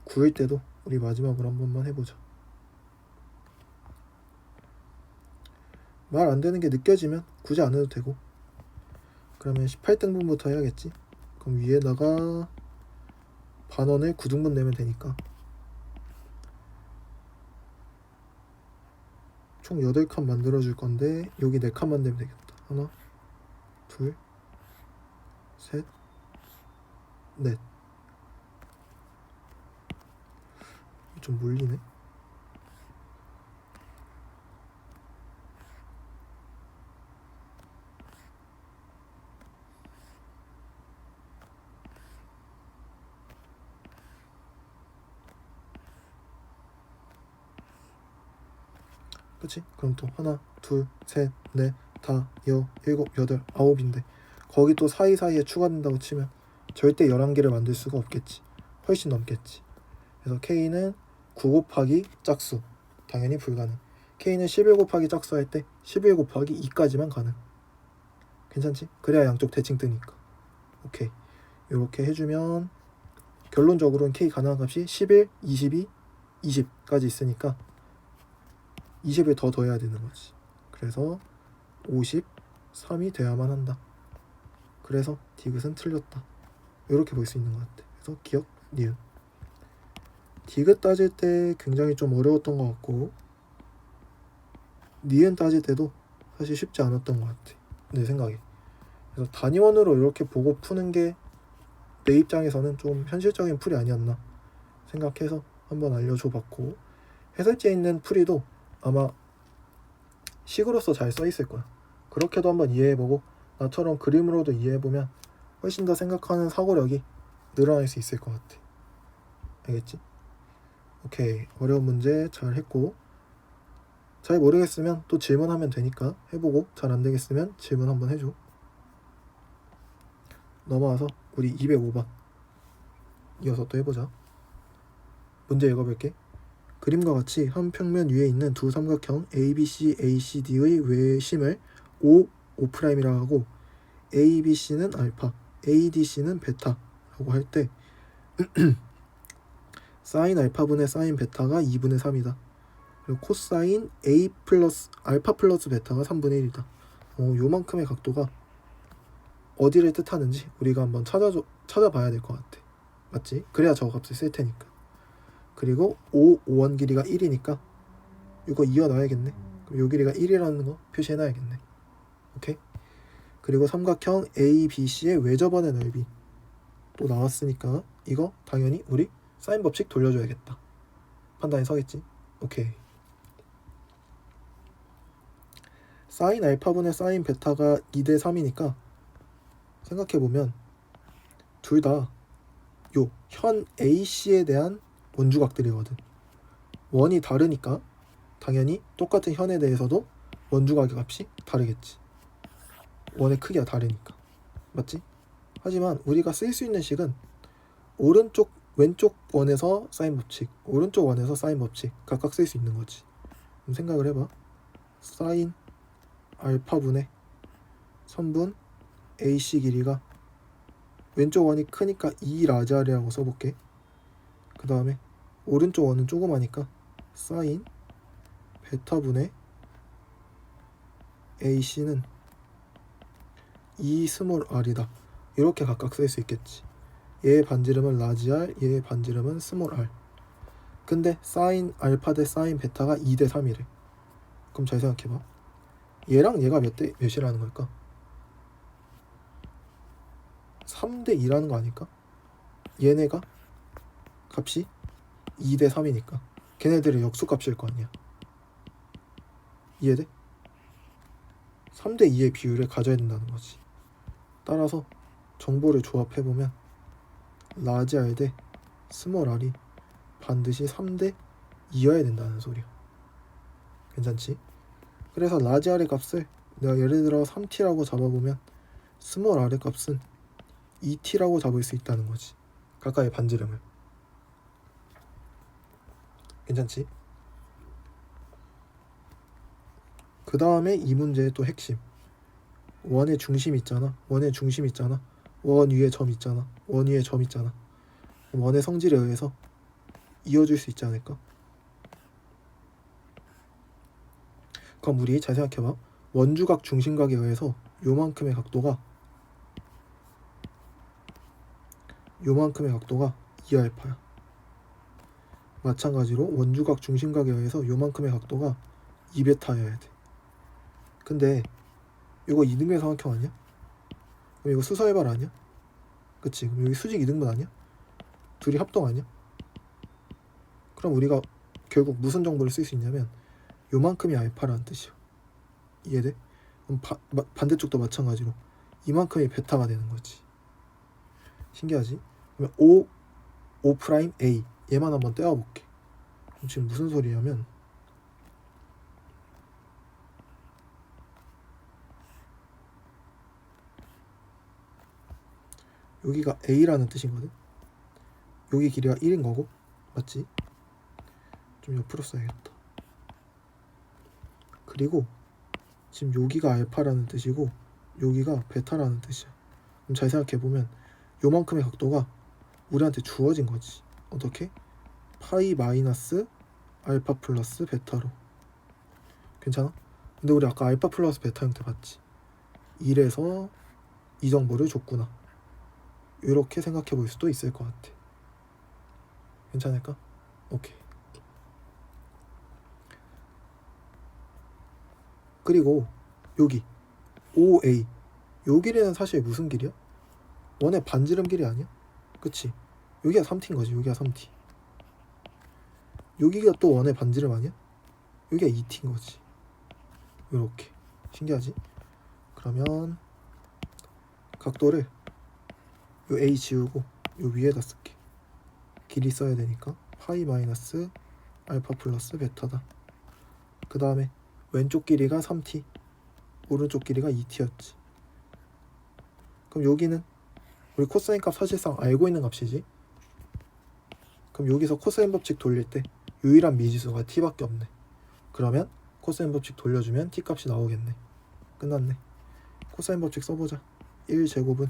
9일 때도 우리 마지막으로 한 번만 해보자. 말 안 되는 게 느껴지면 굳이 안 해도 되고. 그러면 18등분부터 해야겠지. 그럼 위에다가 반원을 9등분 내면 되니까 총 8칸 만들어 줄 건데 여기 4칸만 내면 되겠다. 하나, 둘, 셋, 넷. 좀 물리네. 그치? 그럼 또 하나, 둘, 셋, 넷, 다, 일곱, 여덟, 아홉인데 거기 또 사이사이에 추가된다고 치면 절대 11개를 만들 수가 없겠지. 훨씬 넘겠지. 그래서 K는 9 곱하기 짝수 당연히 불가능. K는 11 곱하기 짝수 할 때 11 곱하기 2까지만 가능. 괜찮지? 그래야 양쪽 대칭 뜨니까. 오케이. 이렇게 해주면 결론적으로는 K 가능한 값이 11, 22, 20까지 있으니까 20을 더 더해야 되는 거지. 그래서 53이 돼야만 한다. 그래서 디귿은 틀렸다. 이렇게 볼 수 있는 것 같아. 그래서 기억, 니은. 디귿 따질 때 굉장히 좀 어려웠던 것 같고 니은 따질 때도 사실 쉽지 않았던 것 같아, 내 생각에. 그래서 단위원으로 이렇게 보고 푸는 게 내 입장에서는 좀 현실적인 풀이 아니었나 생각해서 한번 알려줘 봤고, 해설지에 있는 풀이도 아마 식으로서 잘 써있을 거야. 그렇게도 한번 이해해보고 나처럼 그림으로도 이해해보면 훨씬 더 생각하는 사고력이 늘어날 수 있을 것 같아. 알겠지? 오케이. 어려운 문제 잘 했고, 잘 모르겠으면 또 질문하면 되니까 해보고, 잘 안되겠으면 질문 한번 해줘. 넘어와서 우리 205번 이어서 또 해보자. 문제 읽어볼게. 그림과 같이 한 평면 위에 있는 두 삼각형 ABC, ACD의 외심을 O'이라 하고 ABC는 알파, ADC는 베타라고 할 때 사인 알파분의 사인 베타가 2분의 3이다. 그리고 코사인 A 플러스 알파 플러스 베타가 3분의 1이다. 요만큼의 각도가 어디를 뜻하는지 우리가 한번 찾아봐야 될 것 같아. 맞지? 그래야 저 값을 쓸 테니까. 그리고 오원 길이가 1이니까 이거 이어놔야겠네. 그럼 요 길이가 1이라는 거 표시해놔야겠네. 오케이? 그리고 삼각형 ABC의 외접원의 넓이 또 나왔으니까 이거 당연히 우리 사인 법칙 돌려줘야겠다. 판단이 서겠지? 오케이. 사인 알파분의 사인 베타가 2대 3이니까 생각해보면 둘 다 요 현 AC에 대한 원주각들이거든. 원이 다르니까 당연히 똑같은 현에 대해서도 원주각의 값이 다르겠지. 원의 크기가 다르니까. 맞지? 하지만 우리가 쓸 수 있는 식은 오른쪽 왼쪽 원에서 사인 법칙, 오른쪽 원에서 사인 법칙 각각 쓸 수 있는 거지. 그럼 생각을 해봐. 사인 알파분의 선분 AC 길이가 왼쪽 원이 크니까 2라지알이라고 써볼게. 그 다음에 오른쪽 원은 조그마니까 사인 베타분의 AC는 2 스몰 r이다. 이렇게 각각 쓸 수 있겠지. 얘의 반지름은 라지 R, 얘의 반지름은 스몰 r. 근데 사인 알파 대 사인 베타가 2대 3이래. 그럼 잘 생각해봐. 얘랑 얘가 몇 대 몇이라는 걸까? 3대 2라는 거 아닐까? 얘네가 값이 2대 3이니까 걔네들의 역수값일 거 아니야. 이해돼? 3대 2의 비율을 가져야 된다는 거지. 따라서 정보를 조합해보면 라지 R 대 스몰 R이 반드시 3대 2여야 된다는 소리야. 괜찮지? 그래서 라지 R의 값을 내가 예를 들어 3T라고 잡아보면 스몰 R의 값은 2T라고 잡을 수 있다는 거지. 각각의 반지름을. 괜찮지? 그 다음에 이 문제의 또 핵심. 원의 중심 있잖아. 원 위에 점 있잖아. 원의 성질에 의해서 이어줄 수 있지 않을까? 그럼 우리 잘 생각해봐. 원주각 중심각에 의해서 요만큼의 각도가 2알파야. 마찬가지로 원주각 중심각에 의해서 요만큼의 각도가 2베타여야 돼. 근데 이거 이등변 삼각형 아니야? 그럼 이거 수서해발 아니야? 그치? 그럼 여기 수직 이등분 아니야? 둘이 합동 아니야? 그럼 우리가 결국 무슨 정보를 쓸 수 있냐면 요만큼이 알파라는 뜻이야. 이해돼? 그럼 반대쪽도 마찬가지로 이만큼이 베타가 되는 거지. 신기하지? 그러면 O''A 얘만 한번 떼어볼게. 그럼 지금 무슨 소리냐면 여기가 A라는 뜻이거든. 여기 길이가 1인 거고 맞지? 좀 옆으로 써야겠다. 그리고 지금 여기가 알파라는 뜻이고 여기가 베타라는 뜻이야. 그럼 잘 생각해보면 요만큼의 각도가 우리한테 주어진 거지. 어떻게? 파이 마이너스 알파 플러스 베타로. 괜찮아? 근데 우리 아까 알파 플러스 베타 형태 봤지? 이래서 이 정보를 줬구나. 이렇게 생각해 볼 수도 있을 것 같아. 괜찮을까? 오케이. 그리고 여기 OA 요 길이는 사실 무슨 길이야? 원의 반지름 길이 아니야? 그치? 여기가 3T인 거지. 여기가 3T. 여기가 또 원의 반지름 아니야? 여기가 2T인 거지. 요렇게. 신기하지? 그러면 각도를 요 A 지우고 요 위에다 쓸게. 길이 써야 되니까 파이 마이너스 알파 플러스 베타다. 그 다음에 왼쪽 길이가 3T, 오른쪽 길이가 2T였지. 그럼 여기는 우리 코사인 값 사실상 알고 있는 값이지. 그럼 여기서 코사인 법칙 돌릴 때 유일한 미지수가 T밖에 없네. 그러면 코사인 법칙 돌려주면 T 값이 나오겠네. 끝났네. 코사인 법칙 써보자. 1제곱은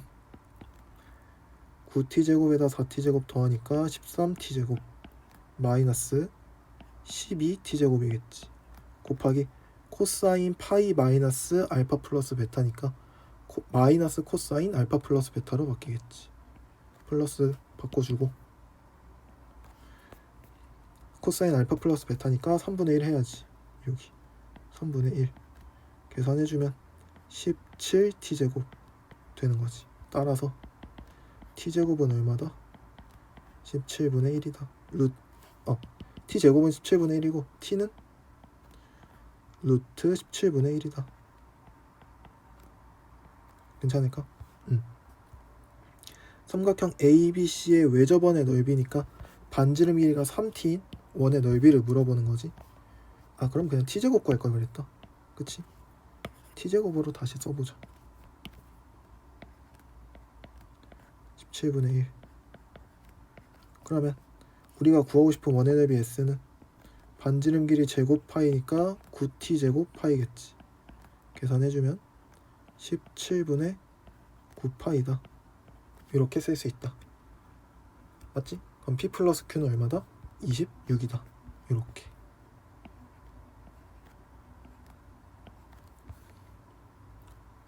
9T제곱에다 4T제곱 더하니까 13T제곱 마이너스 12T제곱이겠지. 곱하기 코사인 파이 마이너스 알파 플러스 베타니까 마이너스 코사인 알파 플러스 베타로 바뀌겠지. 플러스 바꿔주고 코사인 알파 플러스 베타니까 3분의 1 해야지. 여기 3분의 1 계산해주면 17T제곱 되는 거지. 따라서 T제곱은 얼마다? 17분의 1이다. T제곱은 17분의 1이고 T는 루트 17분의 1이다. 괜찮을까? 삼각형 ABC의 외접원의 넓이니까 반지름 길이가 3T인 원의 넓이를 물어보는 거지. 아 그럼 그냥 T제곱 구할 걸 그랬다. 그치? T제곱으로 다시 써보자. 17분의 1 그러면 우리가 구하고 싶은 원의 넓이 S는 반지름 길이 제곱 파이니까 9T제곱 파이겠지. 계산해주면 17분의 9파이다. 이렇게 쓸 수 있다. 맞지? 그럼 P 플러스 Q는 얼마다? 26이다. 이렇게.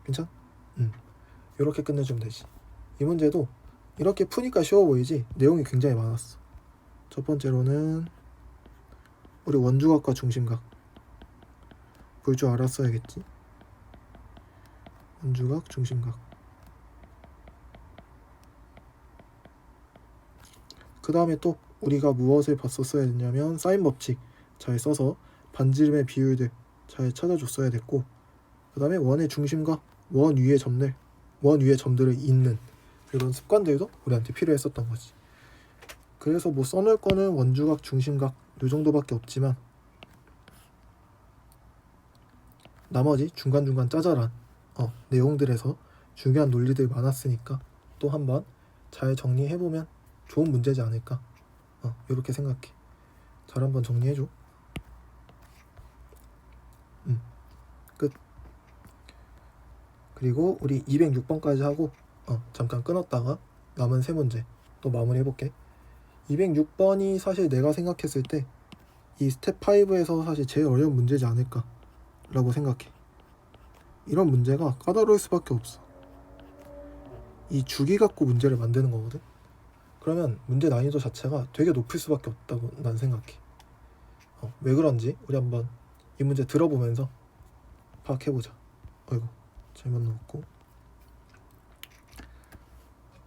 괜찮? 이렇게 끝내주면 되지. 이 문제도 이렇게 푸니까 쉬워 보이지 내용이 굉장히 많았어. 첫 번째로는 우리 원주각과 중심각 볼 줄 알았어야겠지. 원주각, 중심각. 그 다음에 또 우리가 무엇을 봤었어야 했냐면 사인 법칙 잘 써서 반지름의 비율들 잘 찾아줬어야 됐고, 그 다음에 원의 중심과 원 위의 점들을 잇는 이런 습관들도 우리한테 필요했었던 거지. 그래서 뭐 써놓을 거는 원주각, 중심각 요 정도밖에 없지만 나머지 중간중간 짜잘한 내용들에서 중요한 논리들 많았으니까 또 한번 잘 정리해보면 좋은 문제지 않을까. 이렇게 생각해. 잘 한번 정리해줘. 끝. 그리고 우리 206번까지 하고 잠깐 끊었다가 남은 세 문제 또 마무리해볼게. 206번이 사실 내가 생각했을 때 이 스텝 5에서 사실 제일 어려운 문제지 않을까 라고 생각해. 이런 문제가 까다로울 수밖에 없어. 이 주기 갖고 문제를 만드는 거거든. 그러면 문제 난이도 자체가 되게 높을 수밖에 없다고 난 생각해. 왜 그런지 우리 한번 이 문제 들어보면서 파악해보자. 어이구 잘못 넣었고,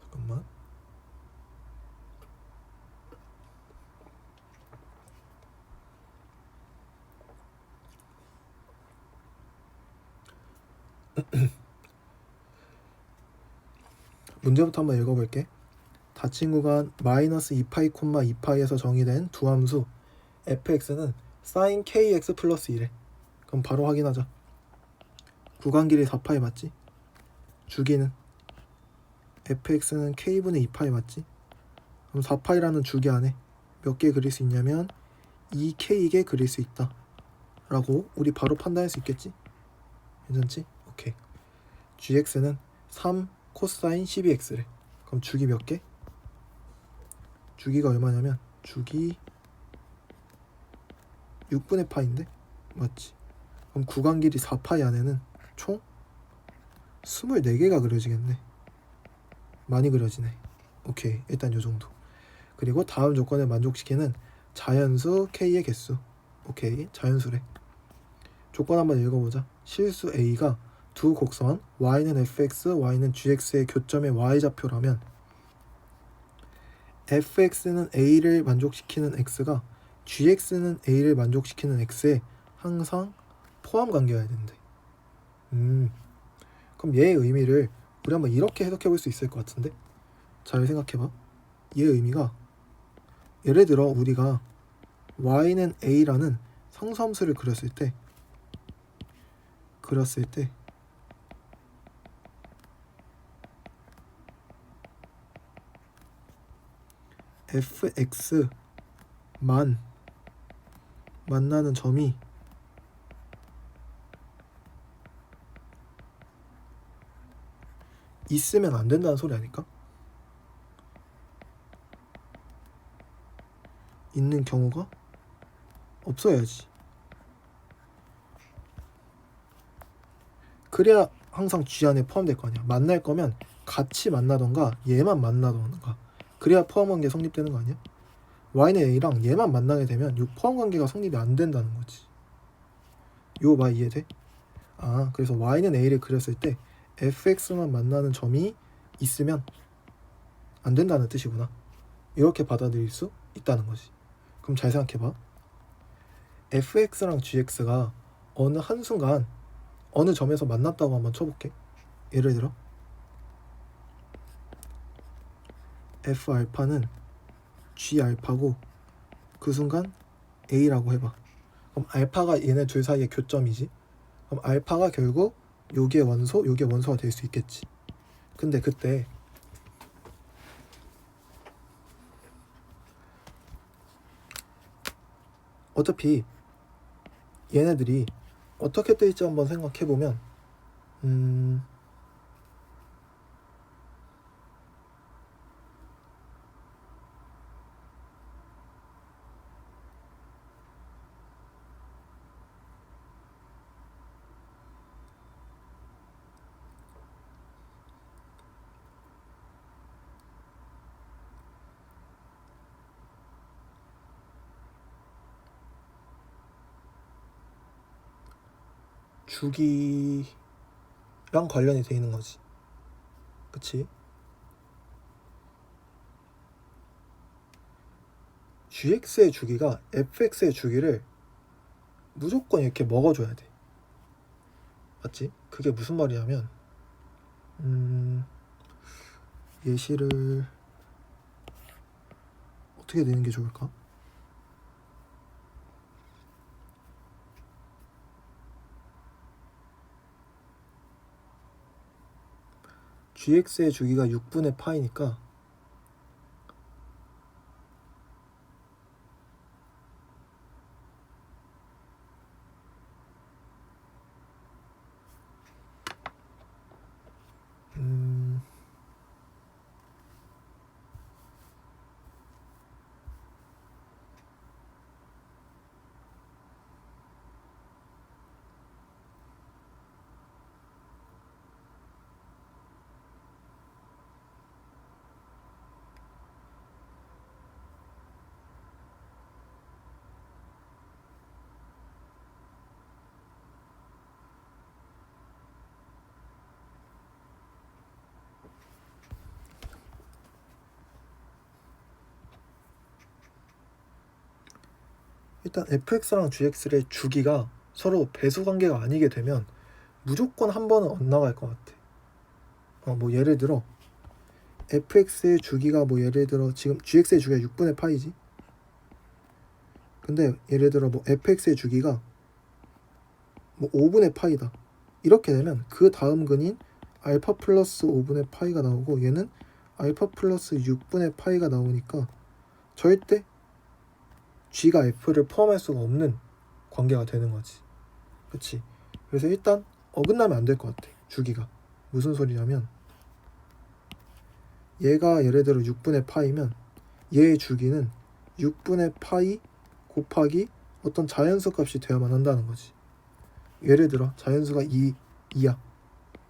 잠깐만. 문제부터 한번 읽어볼게. 닫힌 구간 마이너스 2파이, 2파이에서 정의된 두 함수 fx는 sin kx 플러스 1에. 그럼 바로 확인하자. 구간 길이 4파이 맞지? 주기는 fx는 k분의 2파이 맞지? 그럼 4파이라는 주기 안에 몇 개 그릴 수 있냐면 2k개 그릴 수 있다 라고 우리 바로 판단할 수 있겠지? 괜찮지? 오케이. gx는 3 코사인 12x래. 그럼 주기 몇 개? 주기가 얼마냐면 주기 6분의 파인데 맞지? 그럼 구간 길이 4파이 안에는 총 24개가 그려지겠네. 많이 그려지네. 오케이, 일단 요정도. 그리고 다음 조건을 만족시키는 자연수 k의 개수. 오케이, 자연수래. 조건 한번 읽어보자. 실수 a가 두 곡선 y는 fx, y는 gx의 교점의 y좌표라면 fx는 a를 만족시키는 x가 gx는 a를 만족시키는 x에 항상 포함관계여야 된대. 그럼 얘의 의미를 우리 한번 이렇게 해석해 볼 수 있을 것 같은데? 잘 생각해봐. 얘의 의미가 예를 들어 우리가 y는 a라는 상수함수를 그렸을 때 fx만 만나는 점이 있으면 안 된다는 소리 아닐까? 있는 경우가 없어야지. 그래야 항상 G 안에 포함될 거 아니야. 만날 거면 같이 만나던가 얘만 만나던가 그래야 포함관계 성립되는 거 아니야? Y는 A랑 얘만 만나게 되면 이 포함관계가 성립이 안 된다는 거지. 요 말 이해돼? 그래서 Y는 A를 그렸을 때 fx만 만나는 점이 있으면 안 된다는 뜻이구나. 이렇게 받아들일 수 있다는 거지. 그럼 잘 생각해봐. fx랑 gx가 어느 한순간 어느 점에서 만났다고 한번 쳐볼게. 예를 들어 f알파는 g알파고 그 순간 a라고 해봐. 그럼 알파가 얘네 둘 사이의 교점이지. 그럼 알파가 결국 요게 원소, 요게 원소가 될 수 있겠지. 근데 그때 어차피 얘네들이 어떻게 뜰지 한번 생각해보면 주기랑 관련이 돼 있는 거지. 그치? gx의 주기가 fx의 주기를 무조건 이렇게 먹어줘야 돼. 맞지? 그게 무슨 말이냐면 예시를 어떻게 내는 게 좋을까? gx의 주기가 6분의 파이니까 일단 fx랑 gx의 주기가 서로 배수 관계가 아니게 되면 무조건 한 번은 엇나갈 것 같아. 뭐 예를 들어 fx의 주기가 뭐 예를 들어 지금 gx의 주기가 6분의 파이지. 근데 예를 들어 뭐 fx의 주기가 뭐 5분의 파이다. 이렇게 되면 그 다음 근인 알파 플러스 5분의 파이가 나오고 얘는 알파 플러스 6분의 파이가 나오니까 절대 g가 f를 포함할 수가 없는 관계가 되는 거지. 그치? 그래서 일단 어긋나면 안 될 것 같아. 주기가. 무슨 소리냐면 얘가 예를 들어 6분의 파이면 얘의 주기는 6분의 파이 곱하기 어떤 자연수 값이 되어야만 한다는 거지. 예를 들어 자연수가 2야.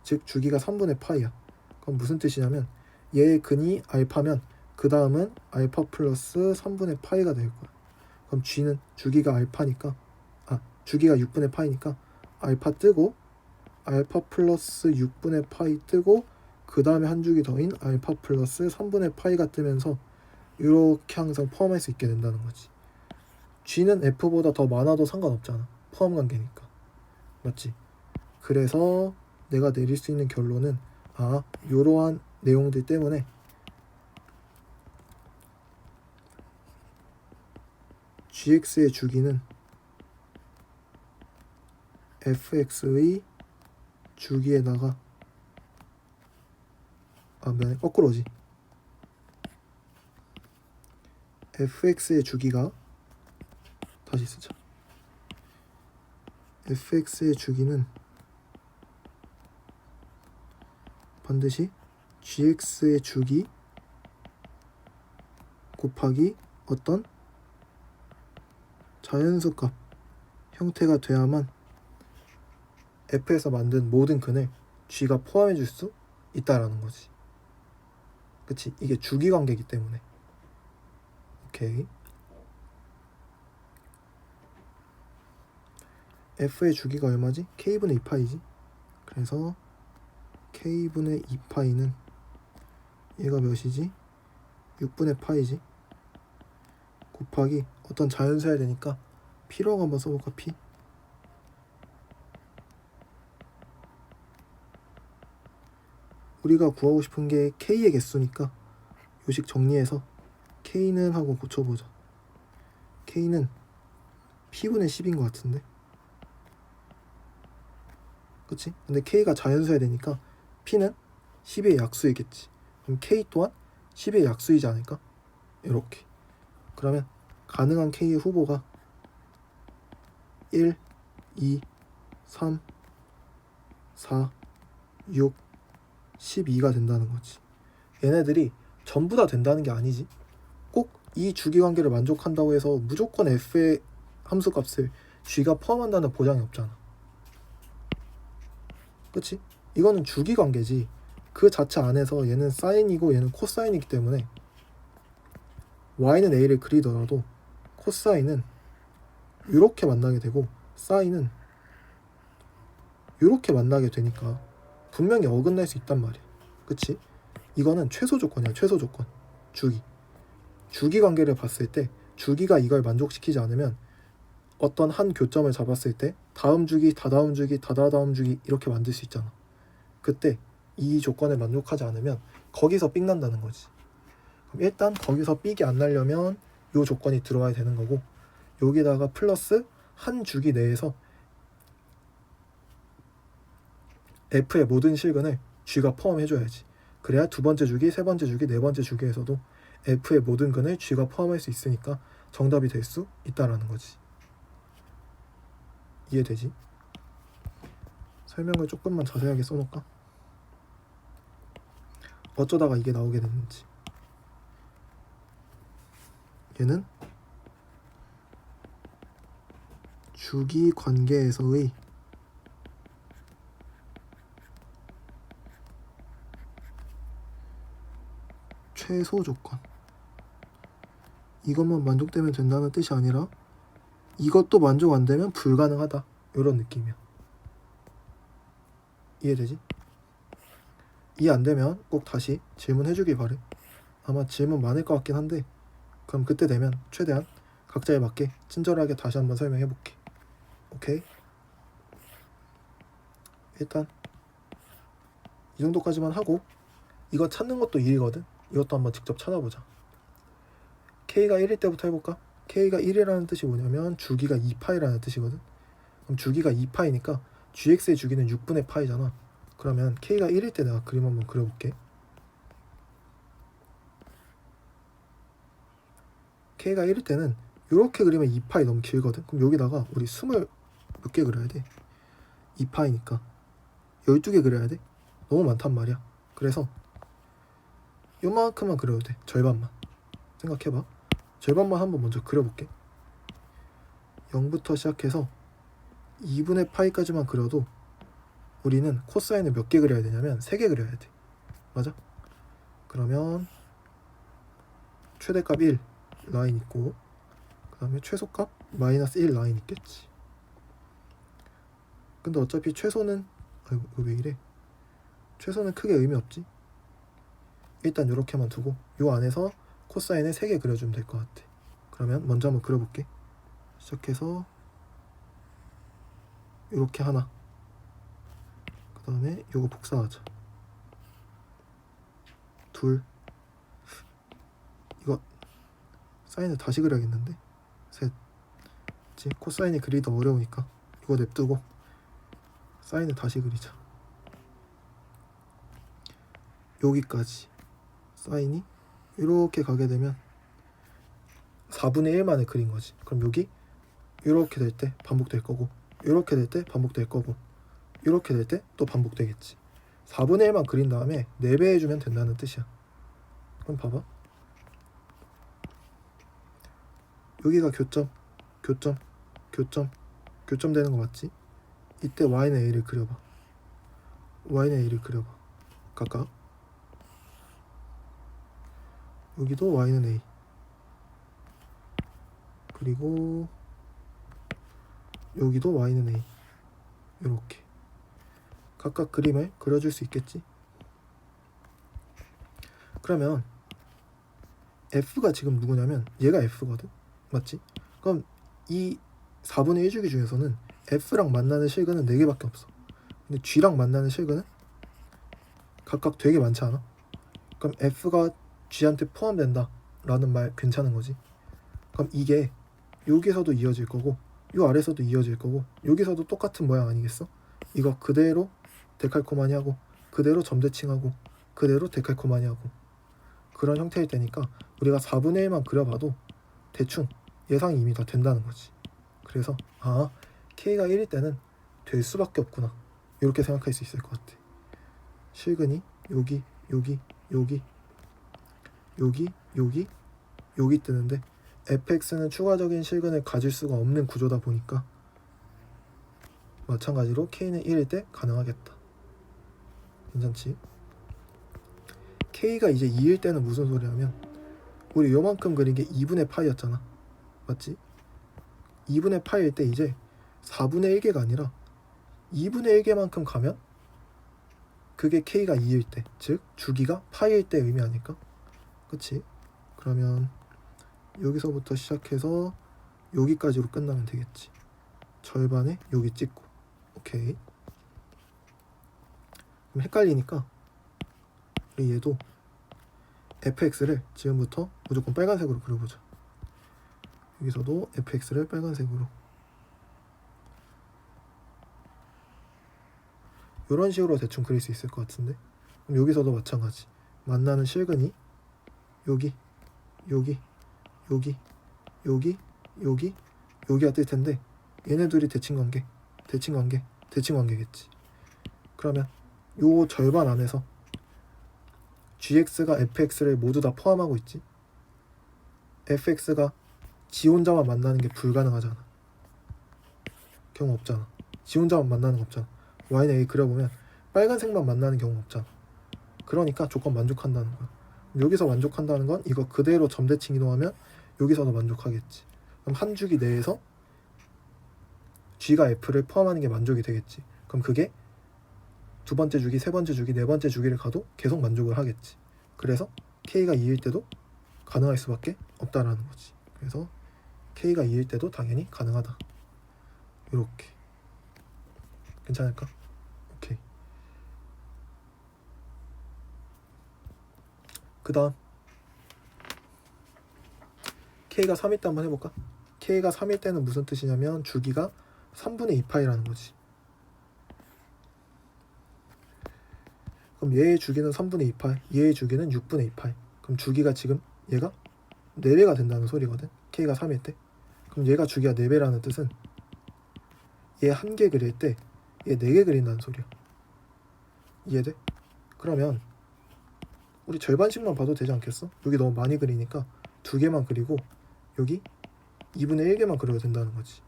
즉 주기가 3분의 파이야. 그럼 무슨 뜻이냐면 얘의 근이 알파면 그 다음은 알파 플러스 3분의 파이가 될 거야. 그럼 g는 주기가 알파니까 주기가 6분의 파이니까 알파 뜨고 알파 플러스 6분의 파이 뜨고 그 다음에 한 주기 더인 알파 플러스 3분의 파이가 뜨면서 이렇게 항상 포함할 수 있게 된다는 거지. g는 f보다 더 많아도 상관없잖아. 포함 관계니까. 맞지? 그래서 내가 내릴 수 있는 결론은 이러한 내용들 때문에 gx의 주기는 fx의 주기에다가 미안해 거꾸로지. fx의 주기가 다시 쓰자. fx의 주기는 반드시 gx의 주기 곱하기 어떤 자연수 값 형태가 돼야만 f에서 만든 모든 근을 g가 포함해 줄 수 있다라는 거지. 그치? 이게 주기 관계이기 때문에. 오케이. f의 주기가 얼마지? k분의 2파이지. 그래서 k분의 2파이는 얘가 몇이지? 6분의 파이지. 곱하기 어떤 자연수 해야 되니까 p라고 한번 써볼까? p. 우리가 구하고 싶은 게 k의 개수니까 요식 정리해서 k는 하고 고쳐보자. k는 p분의 10인 것 같은데. 그치? 근데 k가 자연수여야 되니까 p는 10의 약수이겠지. 그럼 k 또한 10의 약수이지 않을까? 이렇게. 그러면 가능한 k의 후보가 1, 2, 3, 4, 6, 12가 된다는 거지. 얘네들이 전부 다 된다는 게 아니지. 꼭 이 주기관계를 만족한다고 해서 무조건 f의 함수값을 g가 포함한다는 보장이 없잖아. 그치? 이거는 주기관계지. 그 자체 안에서 얘는 사인이고 얘는 코사인이기 때문에 y는 a를 그리더라도 코사인은 이렇게 만나게 되고 사인은 이렇게 만나게 되니까 분명히 어긋날 수 있단 말이야. 그치? 이거는 최소 조건이야. 최소 조건. 주기 관계를 봤을 때 주기가 이걸 만족시키지 않으면 어떤 한 교점을 잡았을 때 다음 주기, 다다음 주기, 다다다음 주기 이렇게 만들 수 있잖아. 그때 이 조건을 만족하지 않으면 거기서 삑 난다는 거지. 그럼 일단 거기서 삑이 안 나려면 이 조건이 들어와야 되는 거고, 여기다가 플러스 한 주기 내에서 F의 모든 실근을 G가 포함해줘야지. 그래야 두 번째 주기, 세 번째 주기, 네 번째 주기에서도 F의 모든 근을 G가 포함할 수 있으니까 정답이 될 수 있다라는 거지. 이해되지? 설명을 조금만 자세하게 써놓을까? 어쩌다가 이게 나오게 됐는지. 얘는 주기 관계에서의 최소 조건. 이것만 만족되면 된다는 뜻이 아니라 이것도 만족 안 되면 불가능하다, 이런 느낌이야. 이해되지? 이해 안 되면 꼭 다시 질문해 주길 바래. 아마 질문 많을 것 같긴 한데, 그럼 그때 되면 최대한 각자에 맞게 친절하게 다시 한번 설명해 볼게. 오케이? 일단 이 정도까지만 하고, 이거 찾는 것도 일이거든. 이것도 한번 직접 찾아보자. K가 1일 때부터 해볼까? K가 1이라는 뜻이 뭐냐면 주기가 2파이라는 뜻이거든. 그럼 주기가 2파이니까 GX의 주기는 6분의 파이잖아. 그러면 K가 1일 때 내가 그림 한번 그려볼게. K가 1일 때는 이렇게 그리면 2파이 너무 길거든. 그럼 여기다가 우리 20 몇 개 그려야 돼. 2파이니까 12개 그려야 돼. 너무 많단 말이야. 그래서 요만큼만 그려도 돼. 절반만. 생각해봐. 절반만 한번 먼저 그려볼게. 0부터 시작해서 2분의 파이까지만 그려도 우리는 코사인을 몇 개 그려야 되냐면 3개 그려야 돼. 맞아? 그러면 최대값 1 라인 있고, 그 다음에 최소값 마이너스 1 라인 있겠지. 근데 어차피 최소는, 아이고 이거 왜 이래, 최소는 크게 의미 없지. 일단 이렇게만 두고 요 안에서 코사인을 3개 그려주면 될 것 같아. 그러면 먼저 한번 그려볼게. 시작해서 이렇게 하나, 그 다음에 요거 복사하자. 둘, 이거 사인을 다시 그려야겠는데. 셋, 코사인이 그리기 더 어려우니까 이거 냅두고 사인을 다시 그리자. 여기까지 사인이 이렇게 가게 되면 4분의 1만을 그린 거지. 그럼 여기 이렇게 될 때 반복될 거고, 이렇게 될 때 반복될 거고, 이렇게 될 때 또 반복되겠지. 4분의 1만 그린 다음에 4배 해주면 된다는 뜻이야. 그럼 봐봐. 여기가 교점 되는 거 맞지? 이때 y는 a를 그려봐. y는 a를 그려봐. 각각. 여기도 y는 a, 그리고 여기도 y는 a. 이렇게 각각 그림을 그려줄 수 있겠지? 그러면 f가 지금 누구냐면 얘가 f거든? 맞지? 그럼 이 4분의 1주기 중에서는 f랑 만나는 실근은 4개밖에 없어. 근데 g랑 만나는 실근은 각각 되게 많지 않아? 그럼 f가 g한테 포함된다 라는 말 괜찮은 거지. 그럼 이게 여기서도 이어질 거고, 요 아래서도 이어질 거고, 여기서도 똑같은 모양 아니겠어? 이거 그대로 데칼코마니 하고, 그대로 점대칭하고, 그대로 데칼코마니 하고, 그런 형태일 테니까 우리가 4분의 1만 그려봐도 대충 예상이 이미 다 된다는 거지. 그래서 아, K가 1일 때는 될 수밖에 없구나, 이렇게 생각할 수 있을 것 같아. 실근이 여기 뜨는데 fx는 추가적인 실근을 가질 수가 없는 구조다 보니까 마찬가지로 K는 1일 때 가능하겠다. 괜찮지? K가 이제 2일 때는 무슨 소리냐면 우리 요만큼 그린 게 2분의 파이였잖아. 맞지? 2분의 파이일 때 이제 4분의 1개가 아니라 2분의 1개만큼 가면 그게 K가 2일 때, 즉 주기가 파일 때 의미 아닐까? 그치? 그러면 여기서부터 시작해서 여기까지로 끝나면 되겠지. 절반에 여기 찍고. 오케이. 그럼 헷갈리니까 우리 얘도 fx를 지금부터 무조건 빨간색으로 그려보자. 여기서도 fx를 빨간색으로. 이런 식으로 대충 그릴 수 있을 것 같은데. 그럼 여기서도 마찬가지. 만나는 실근이 여기, 여기, 여기, 여기, 여기, 여기가 뜰 텐데 얘네 둘이 대칭관계, 대칭관계, 대칭관계겠지. 그러면 요 절반 안에서 gx가 fx를 모두 다 포함하고 있지. fx가 지 혼자만 만나는 게 불가능하잖아. 경우 없잖아. 지 혼자만 만나는 거 없잖아. y는 a 그려보면 빨간색만 만나는 경우 없잖아. 그러니까 조건 만족한다는 거야. 여기서 만족한다는 건 이거 그대로 점대칭 이동하면 여기서도 만족하겠지. 그럼 한 주기 내에서 g가 f를 포함하는 게 만족이 되겠지. 그럼 그게 두 번째 주기, 세 번째 주기, 네 번째 주기를 가도 계속 만족을 하겠지. 그래서 k가 2일 때도 가능할 수밖에 없다라는 거지. 그래서 k가 2일 때도 당연히 가능하다. 이렇게 괜찮을까? 오케이. 그 다음 k가 3일 때 한번 해볼까? k가 3일 때는 무슨 뜻이냐면 주기가 3분의 2파이라는 거지. 그럼 얘의 주기는 3분의 2파이, 얘의 주기는 6분의 2파이. 그럼 주기가 지금 얘가 4배가 된다는 소리거든. k가 3일 때. 그럼 얘가 주기가 4배라는 뜻은 얘 1개 그릴 때 얘 4개 그린다는 소리야. 이해돼? 그러면 우리 절반씩만 봐도 되지 않겠어? 여기 너무 많이 그리니까 2개만 그리고 여기 2분의 1개만 그려도 된다는 거지.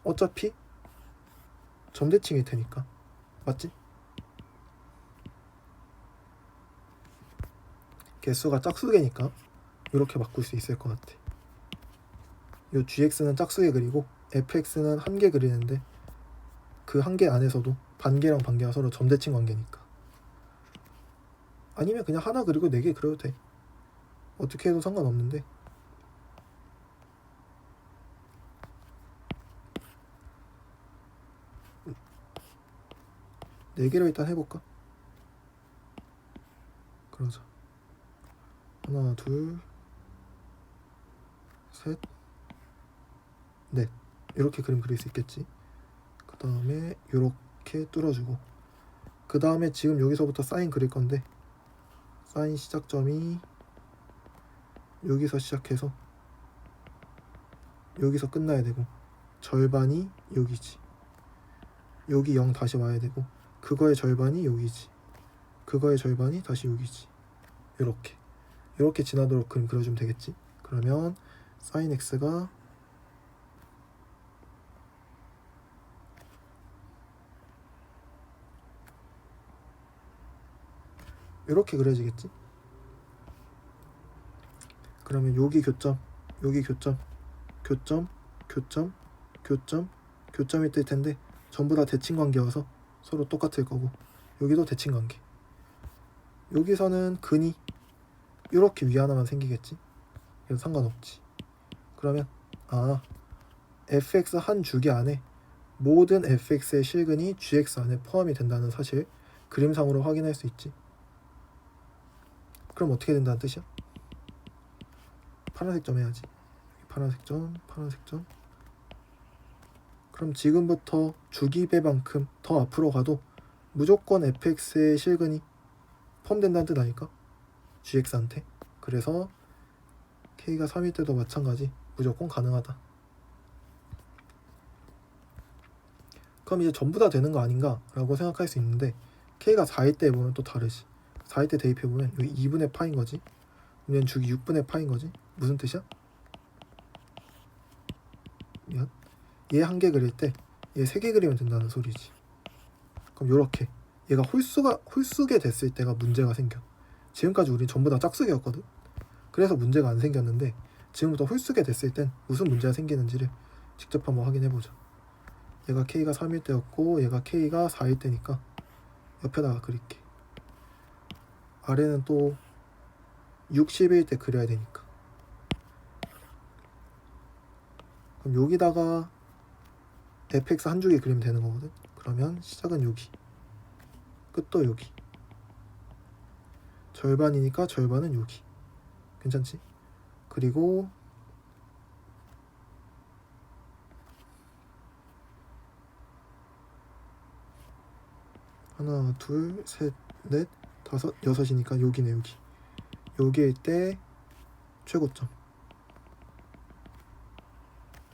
어차피 점대칭일 테니까. 맞지? 개수가 짝수개니까 이렇게 바꿀 수 있을 것 같아. 요 gx는 짝수개 그리고 fx는 1개 그리는데 그 1개 안에서도 반개랑 반개가 서로 점대칭 관계니까. 아니면 그냥 하나 그리고 4개 그려도 돼. 어떻게 해도 상관없는데. 네 개를 일단 해볼까? 그러자. 하나, 둘, 셋, 넷. 이렇게 그림 그릴 수 있겠지. 그 다음에 이렇게 뚫어주고, 그 다음에 지금 여기서부터 사인 그릴 건데 사인 시작점이 여기서 시작해서 여기서 끝나야 되고, 절반이 여기지. 여기 0 다시 와야 되고, 그거의 절반이 여기지. 그거의 절반이 다시 여기지. 이렇게 지나도록 그림 그려주면 되겠지. 그러면 sin x가 이렇게 그려지겠지. 그러면 여기 교점, 여기 교점, 교점, 교점, 교점, 교점이 뜰 텐데 전부 다 대칭 관계여서 서로 똑같을 거고, 여기도 대칭 관계. 여기서는 근이 이렇게 위 하나만 생기겠지. 그래서 상관없지. 그러면 fx 한 주기 안에 모든 fx의 실근이 gx 안에 포함이 된다는 사실 그림상으로 확인할 수 있지. 그럼 어떻게 된다는 뜻이야? 파란색 점 해야지. 파란색 점, 파란색 점. 그럼 지금부터 주기배만큼 더 앞으로 가도 무조건 fx의 실근이 포함된다는 뜻 아닐까? gx한테. 그래서 k가 3일 때도 마찬가지 무조건 가능하다. 그럼 이제 전부 다 되는 거 아닌가 라고 생각할 수 있는데, k가 4일 때 보면 또 다르지. 4일 때 대입해보면 여기 2분의 파인 거지. 얘는 주기 6분의 파인 거지. 무슨 뜻이야? 미안. 얘 1개 그릴 때 얘 3개 그리면 된다는 소리지. 그럼 요렇게 얘가 홀수게 됐을 때가 문제가 생겨. 지금까지 우리 전부 다 짝수개였거든. 그래서 문제가 안 생겼는데 지금부터 홀수게 됐을 땐 무슨 문제가 생기는지를 직접 한번 확인해보자. 얘가 K가 3일 때였고 얘가 K가 4일 때니까 옆에다가 그릴게. 아래는 또 60일 때 그려야 되니까. 그럼 여기다가 fx 한 줄기 그리면 되는 거거든. 그러면 시작은 여기, 끝도 여기, 절반이니까 절반은 여기. 괜찮지? 그리고 하나, 둘, 셋, 넷, 다섯, 여섯이니까 여기네. 여기. 여기일 때 최고점.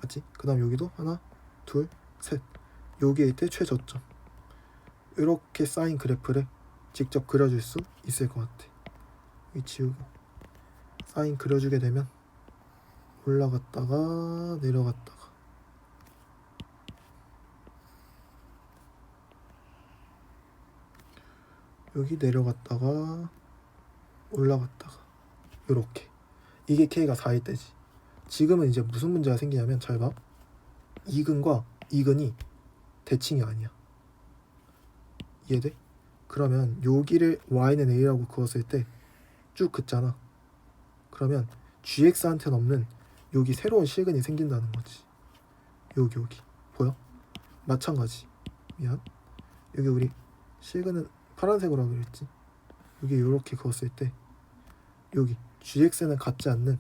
맞지? 그 다음 여기도 하나, 둘, 셋. 여기일 때 최저점. 이렇게 쌓인 그래프를 직접 그려줄 수 있을 것 같아. 여기 지우고 사인 그려주게 되면 올라갔다가 내려갔다가 여기 내려갔다가 올라갔다가 요렇게. 이게 K가 4일 때지. 지금은 이제 무슨 문제가 생기냐면 잘 봐. 이근과 이근이 대칭이 아니야. 이해돼? 그러면 여기를 y는 a라고 그었을 때 쭉 긋잖아. 그러면 gx한테는 없는 여기 새로운 실근이 생긴다는 거지. 여기 보여? 마찬가지. 미안. 여기 우리 실근은 파란색으로 하기로 했지. 여기 이렇게 그었을 때 여기 gx는 같지 않는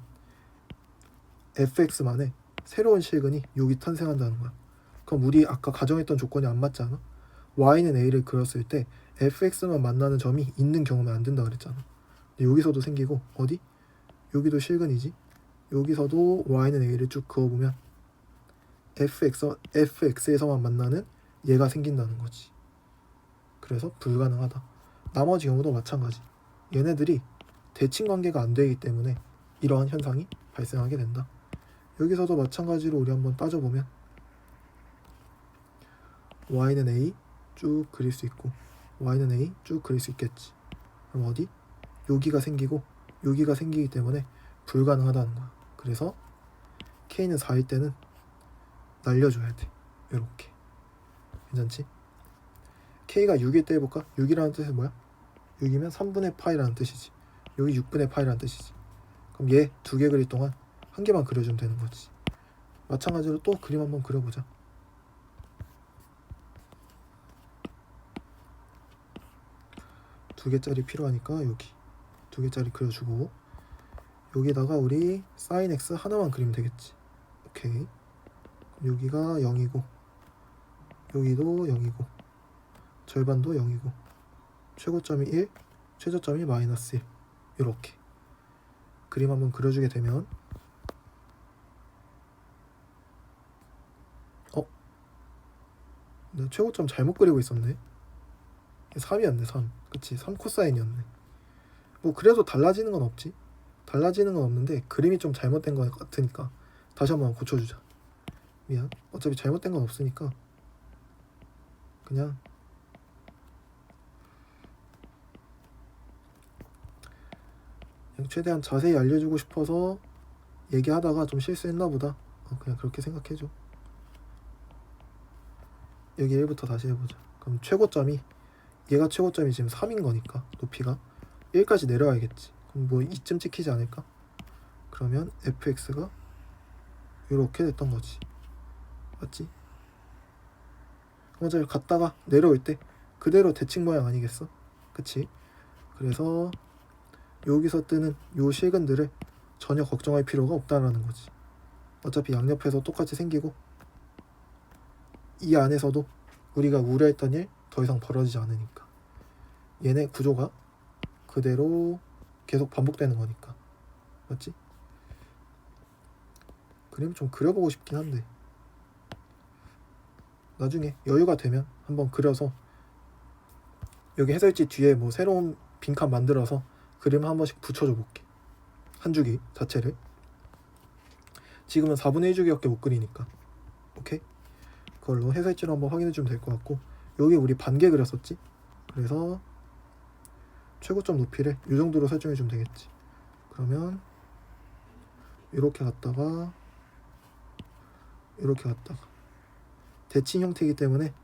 fx만의 새로운 실근이 여기 탄생한다는 거야. 그럼 우리 아까 가정했던 조건이 안 맞지 않아? y는 a를 그렸을 때 fx만 만나는 점이 있는 경우면 안 된다 그랬잖아. 근데 여기서도 생기고 어디? 여기도 실근이지. 여기서도 y는 a를 쭉 그어보면 fx에서만 만나는 얘가 생긴다는 거지. 그래서 불가능하다. 나머지 경우도 마찬가지. 얘네들이 대칭 관계가 안 되기 때문에 이러한 현상이 발생하게 된다. 여기서도 마찬가지로 우리 한번 따져보면 y는 a 쭉 그릴 수 있고 y는 a 쭉 그릴 수 있겠지. 그럼 어디? 여기가 생기고 여기가 생기기 때문에 불가능하다는 거야. 그래서 k는 4일 때는 날려줘야 돼. 이렇게. 괜찮지? k가 6일 때 해볼까? 6이라는 뜻은 뭐야? 6이면 3분의 파이라는 뜻이지. 여기 6분의 파이라는 뜻이지. 그럼 얘 두 개 그릴 동안 한 개만 그려주면 되는 거지. 마찬가지로 또 그림 한번 그려보자. 두 개짜리 필요하니까 여기 두 개짜리 그려주고 여기다가 우리 sin x 하나만 그리면 되겠지. 오케이. 여기가 0이고 여기도 0이고 절반도 0이고 최고점이 1, 최저점이 마이너스 1. 이렇게 그림 한번 그려주게 되면 내가 최고점 잘못 그리고 있었네. 3이었네 3. 그치 3 코사인이었네. 뭐 그래도 달라지는 건 없지. 달라지는 건 없는데 그림이 좀 잘못된 것 같으니까 다시 한번 고쳐주자. 미안. 어차피 잘못된 건 없으니까 그냥 최대한 자세히 알려주고 싶어서 얘기하다가 좀 실수했나 보다. 그냥 그렇게 생각해줘. 여기 1부터 다시 해보자. 그럼 최고점이 얘가 최고점이 지금 3인 거니까 높이가 1까지 내려와야겠지. 그럼 뭐 2쯤 찍히지 않을까? 그러면 fx가 이렇게 됐던 거지. 맞지? 어차피 갔다가 내려올 때 그대로 대칭 모양 아니겠어? 그치? 그래서 여기서 뜨는 요 실근들을 전혀 걱정할 필요가 없다라는 거지. 어차피 양옆에서 똑같이 생기고 이 안에서도 우리가 우려했던 일 더 이상 벌어지지 않으니까 얘네 구조가 그대로 계속 반복되는 거니까. 맞지? 그림 좀 그려보고 싶긴 한데 나중에 여유가 되면 한번 그려서 여기 해설지 뒤에 뭐 새로운 빈칸 만들어서 그림 한 번씩 붙여줘 볼게. 한 주기 자체를. 지금은 4분의 1주기밖에 못 그리니까. 오케이? 그걸로 해설지로 한번 확인해 주면 될 것 같고 여기 우리 반개 그렸었지? 그래서 최고점 높이를 이 정도로 설정해 주면 되겠지. 그러면 이렇게 갔다가 이렇게 갔다가 대칭 형태이기 때문에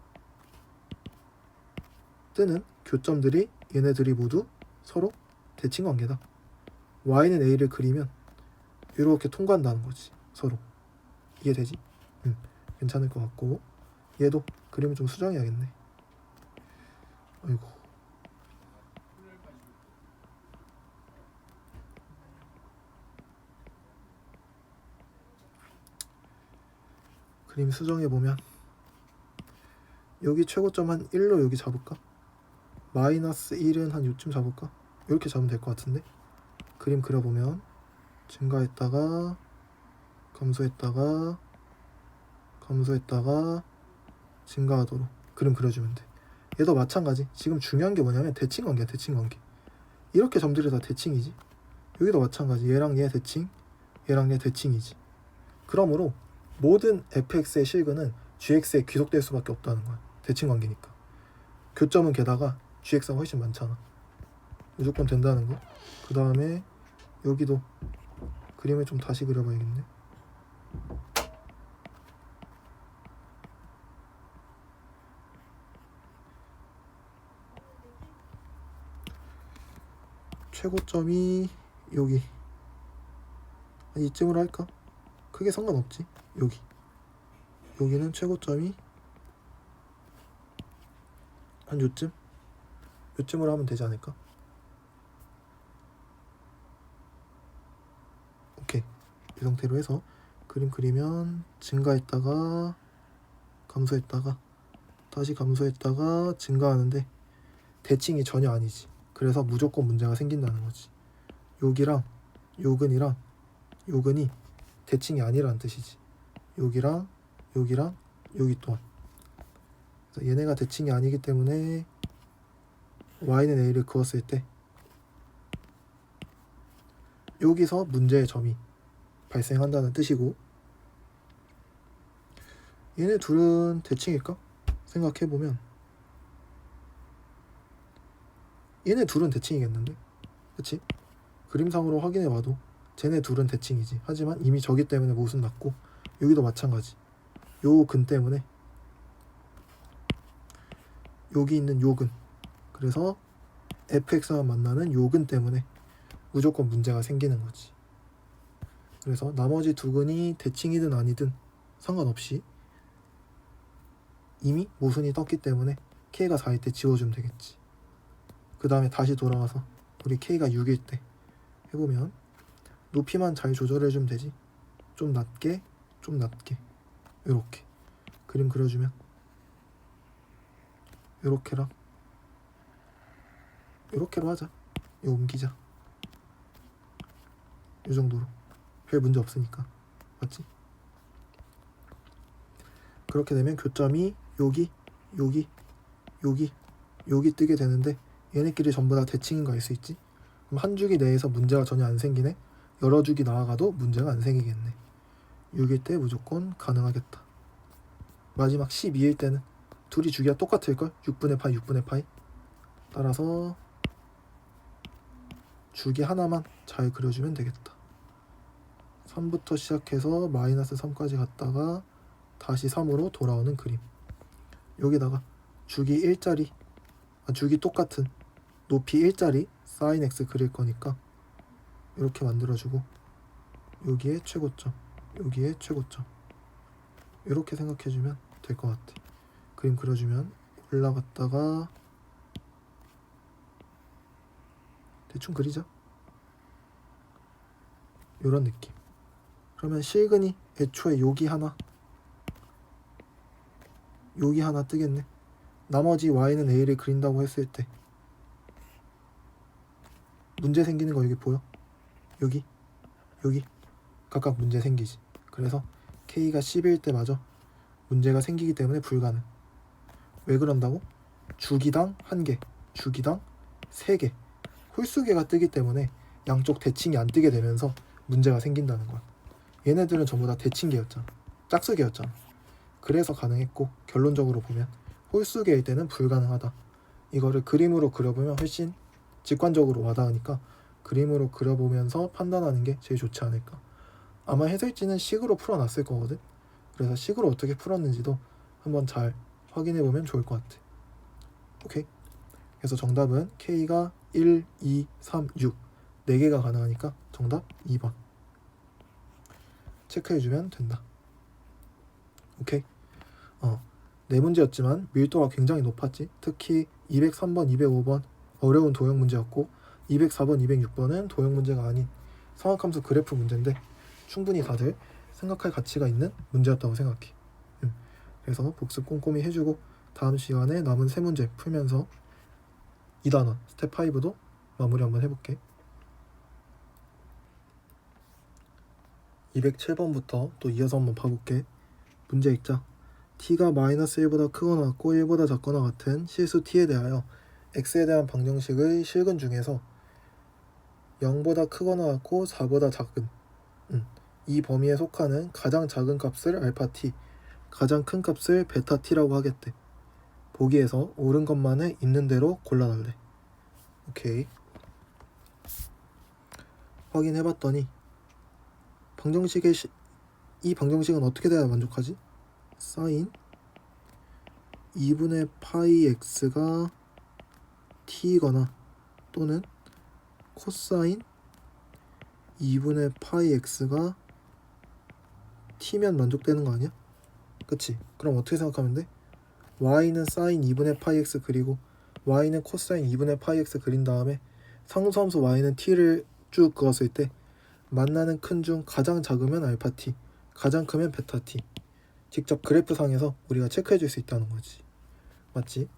뜨는 교점들이 얘네들이 모두 서로 대칭 관계다. y는 a를 그리면 이렇게 통과한다는 거지. 서로 이해되지? 괜찮을 것 같고, 얘도 그림을 좀 수정해야겠네. 아이고. 그림 수정해보면 여기 최고점 한 1로 여기 잡을까? 마이너스 1은 한 요쯤 잡을까? 이렇게 잡으면 될 것 같은데. 그림 그려보면 증가했다가 감소했다가 증가하도록 그림 그려주면 돼. 얘도 마찬가지. 지금 중요한 게 뭐냐면 대칭 관계야. 대칭 관계. 이렇게 점들이 다 대칭이지. 여기도 마찬가지. 얘랑 얘 대칭, 얘랑 얘 대칭이지. 그러므로 모든 fx의 실근은 gx에 귀속될 수밖에 없다는 거야. 대칭 관계니까. 교점은 게다가 gx가 훨씬 많잖아. 무조건 된다는 거. 그 다음에 여기도 그림을 좀 다시 그려봐야겠네. 최고점이 여기 이쯤으로 할까? 크게 상관없지. 여기는 최고점이 한 요쯤으로 하면 되지 않을까? 오케이. 이 상태로 해서 그림 그리면 증가했다가 감소했다가 다시 감소했다가 증가하는데 대칭이 전혀 아니지. 그래서 무조건 문제가 생긴다는 거지. 여기랑 요근이랑 요근이 대칭이 아니라는 뜻이지. 여기랑 여기 또한. 그래서 얘네가 대칭이 아니기 때문에 y는 a를 그었을 때 여기서 문제의 점이 발생한다는 뜻이고, 얘네 둘은 대칭일까? 생각해보면 얘네 둘은 대칭이겠는데? 그치? 그림상으로 확인해봐도 쟤네 둘은 대칭이지. 하지만 이미 저기 때문에 모순 났고, 여기도 마찬가지. 요 근 때문에 여기 있는 요 근, 그래서 fx만 만나는 요 근 때문에 무조건 문제가 생기는 거지. 그래서 나머지 두 근이 대칭이든 아니든 상관없이 이미 모순이 떴기 때문에 k가 4일 때 지워주면 되겠지. 그 다음에 다시 돌아와서 우리 k가 6일 때 해보면 높이만 잘 조절해주면 되지. 좀 낮게 이렇게 그림 그려주면 요렇게랑 요렇게로 하자. 이거 옮기자. 이 정도로 별 문제 없으니까. 맞지? 그렇게 되면 교점이 여기 뜨게 되는데 얘네끼리 전부 다 대칭인 거 알 수 있지? 그럼 한 주기 내에서 문제가 전혀 안 생기네. 여러 주기 나아가도 문제가 안 생기겠네. 6일 때 무조건 가능하겠다. 마지막 12일 때는 둘이 주기가 똑같을걸? 6분의 파이. 따라서 주기 하나만 잘 그려주면 되겠다. 3부터 시작해서 마이너스 3까지 갔다가 다시 3으로 돌아오는 그림. 여기다가 주기 1짜리, 주기 똑같은 높이 1짜리 sin x 그릴 거니까 이렇게 만들어주고, 여기에 최고점, 여기에 최고점, 이렇게 생각해주면 될 것 같아. 그림 그려주면 올라갔다가 대충 그리자. 요런 느낌. 그러면 실근이 애초에 여기 하나 뜨겠네. 나머지 y는 a를 그린다고 했을 때 문제 생기는 거 여기 보여? 여기 각각 문제 생기지. 그래서 k가 10일 때마저 문제가 생기기 때문에 불가능. 왜 그런다고? 주기당 1개, 주기당 3개, 홀수개가 뜨기 때문에 양쪽 대칭이 안 뜨게 되면서 문제가 생긴다는 거야. 얘네들은 전부 다 대칭계였잖아. 짝수계였잖아. 그래서 가능했고, 결론적으로 보면 홀수계일 때는 불가능하다. 이거를 그림으로 그려보면 훨씬 직관적으로 와닿으니까 그림으로 그려보면서 판단하는 게 제일 좋지 않을까. 아마 해설지는 식으로 풀어놨을 거거든. 그래서 식으로 어떻게 풀었는지도 한번 잘 확인해 보면 좋을 것 같아. 오케이. 그래서 정답은 K가 1, 2, 3, 6 4개가 가능하니까 정답 2번 체크해주면 된다. 오케이. 네 문제였지만 밀도가 굉장히 높았지. 특히 203번, 205번 어려운 도형 문제였고 204번, 206번은 도형 문제가 아닌 성악함수 그래프 문제인데 충분히 다들 생각할 가치가 있는 문제였다고 생각해. 그래서 복습 꼼꼼히 해주고 다음 시간에 남은 세 문제 풀면서 2단원 스텝 5도 마무리 한번 해볼게. 207번부터 또 이어서 한번 봐볼게. 문제 읽자. t가 마이너스 1보다 크거나 같고 1보다 작거나 같은 실수 t에 대하여 x에 대한 방정식의 실근 중에서 0보다 크거나 같고 4보다 작은 이 범위에 속하는 가장 작은 값을 알파 t, 가장 큰 값을 베타 t라고 하겠대. 보기에서 옳은 것만을 있는 대로 골라달래. 오케이. 확인해봤더니 이 방정식은 어떻게 돼야 만족하지? 사인 2분의 파이 x가 t거나 또는 코사인 2분의 파이 x가 t면 만족되는 거 아니야? 그치? 그럼 어떻게 생각하면 돼? y는 사인 2분의 파이 x 그리고 y는 코사인 2분의 파이 x 그린 다음에 상수함수 y는 t를 쭉 그었을 때 만나는 큰 중 가장 작으면 알파 t, 가장 크면 베타 t. 직접 그래프상에서 우리가 체크해 줄 수 있다는 거지. 맞지?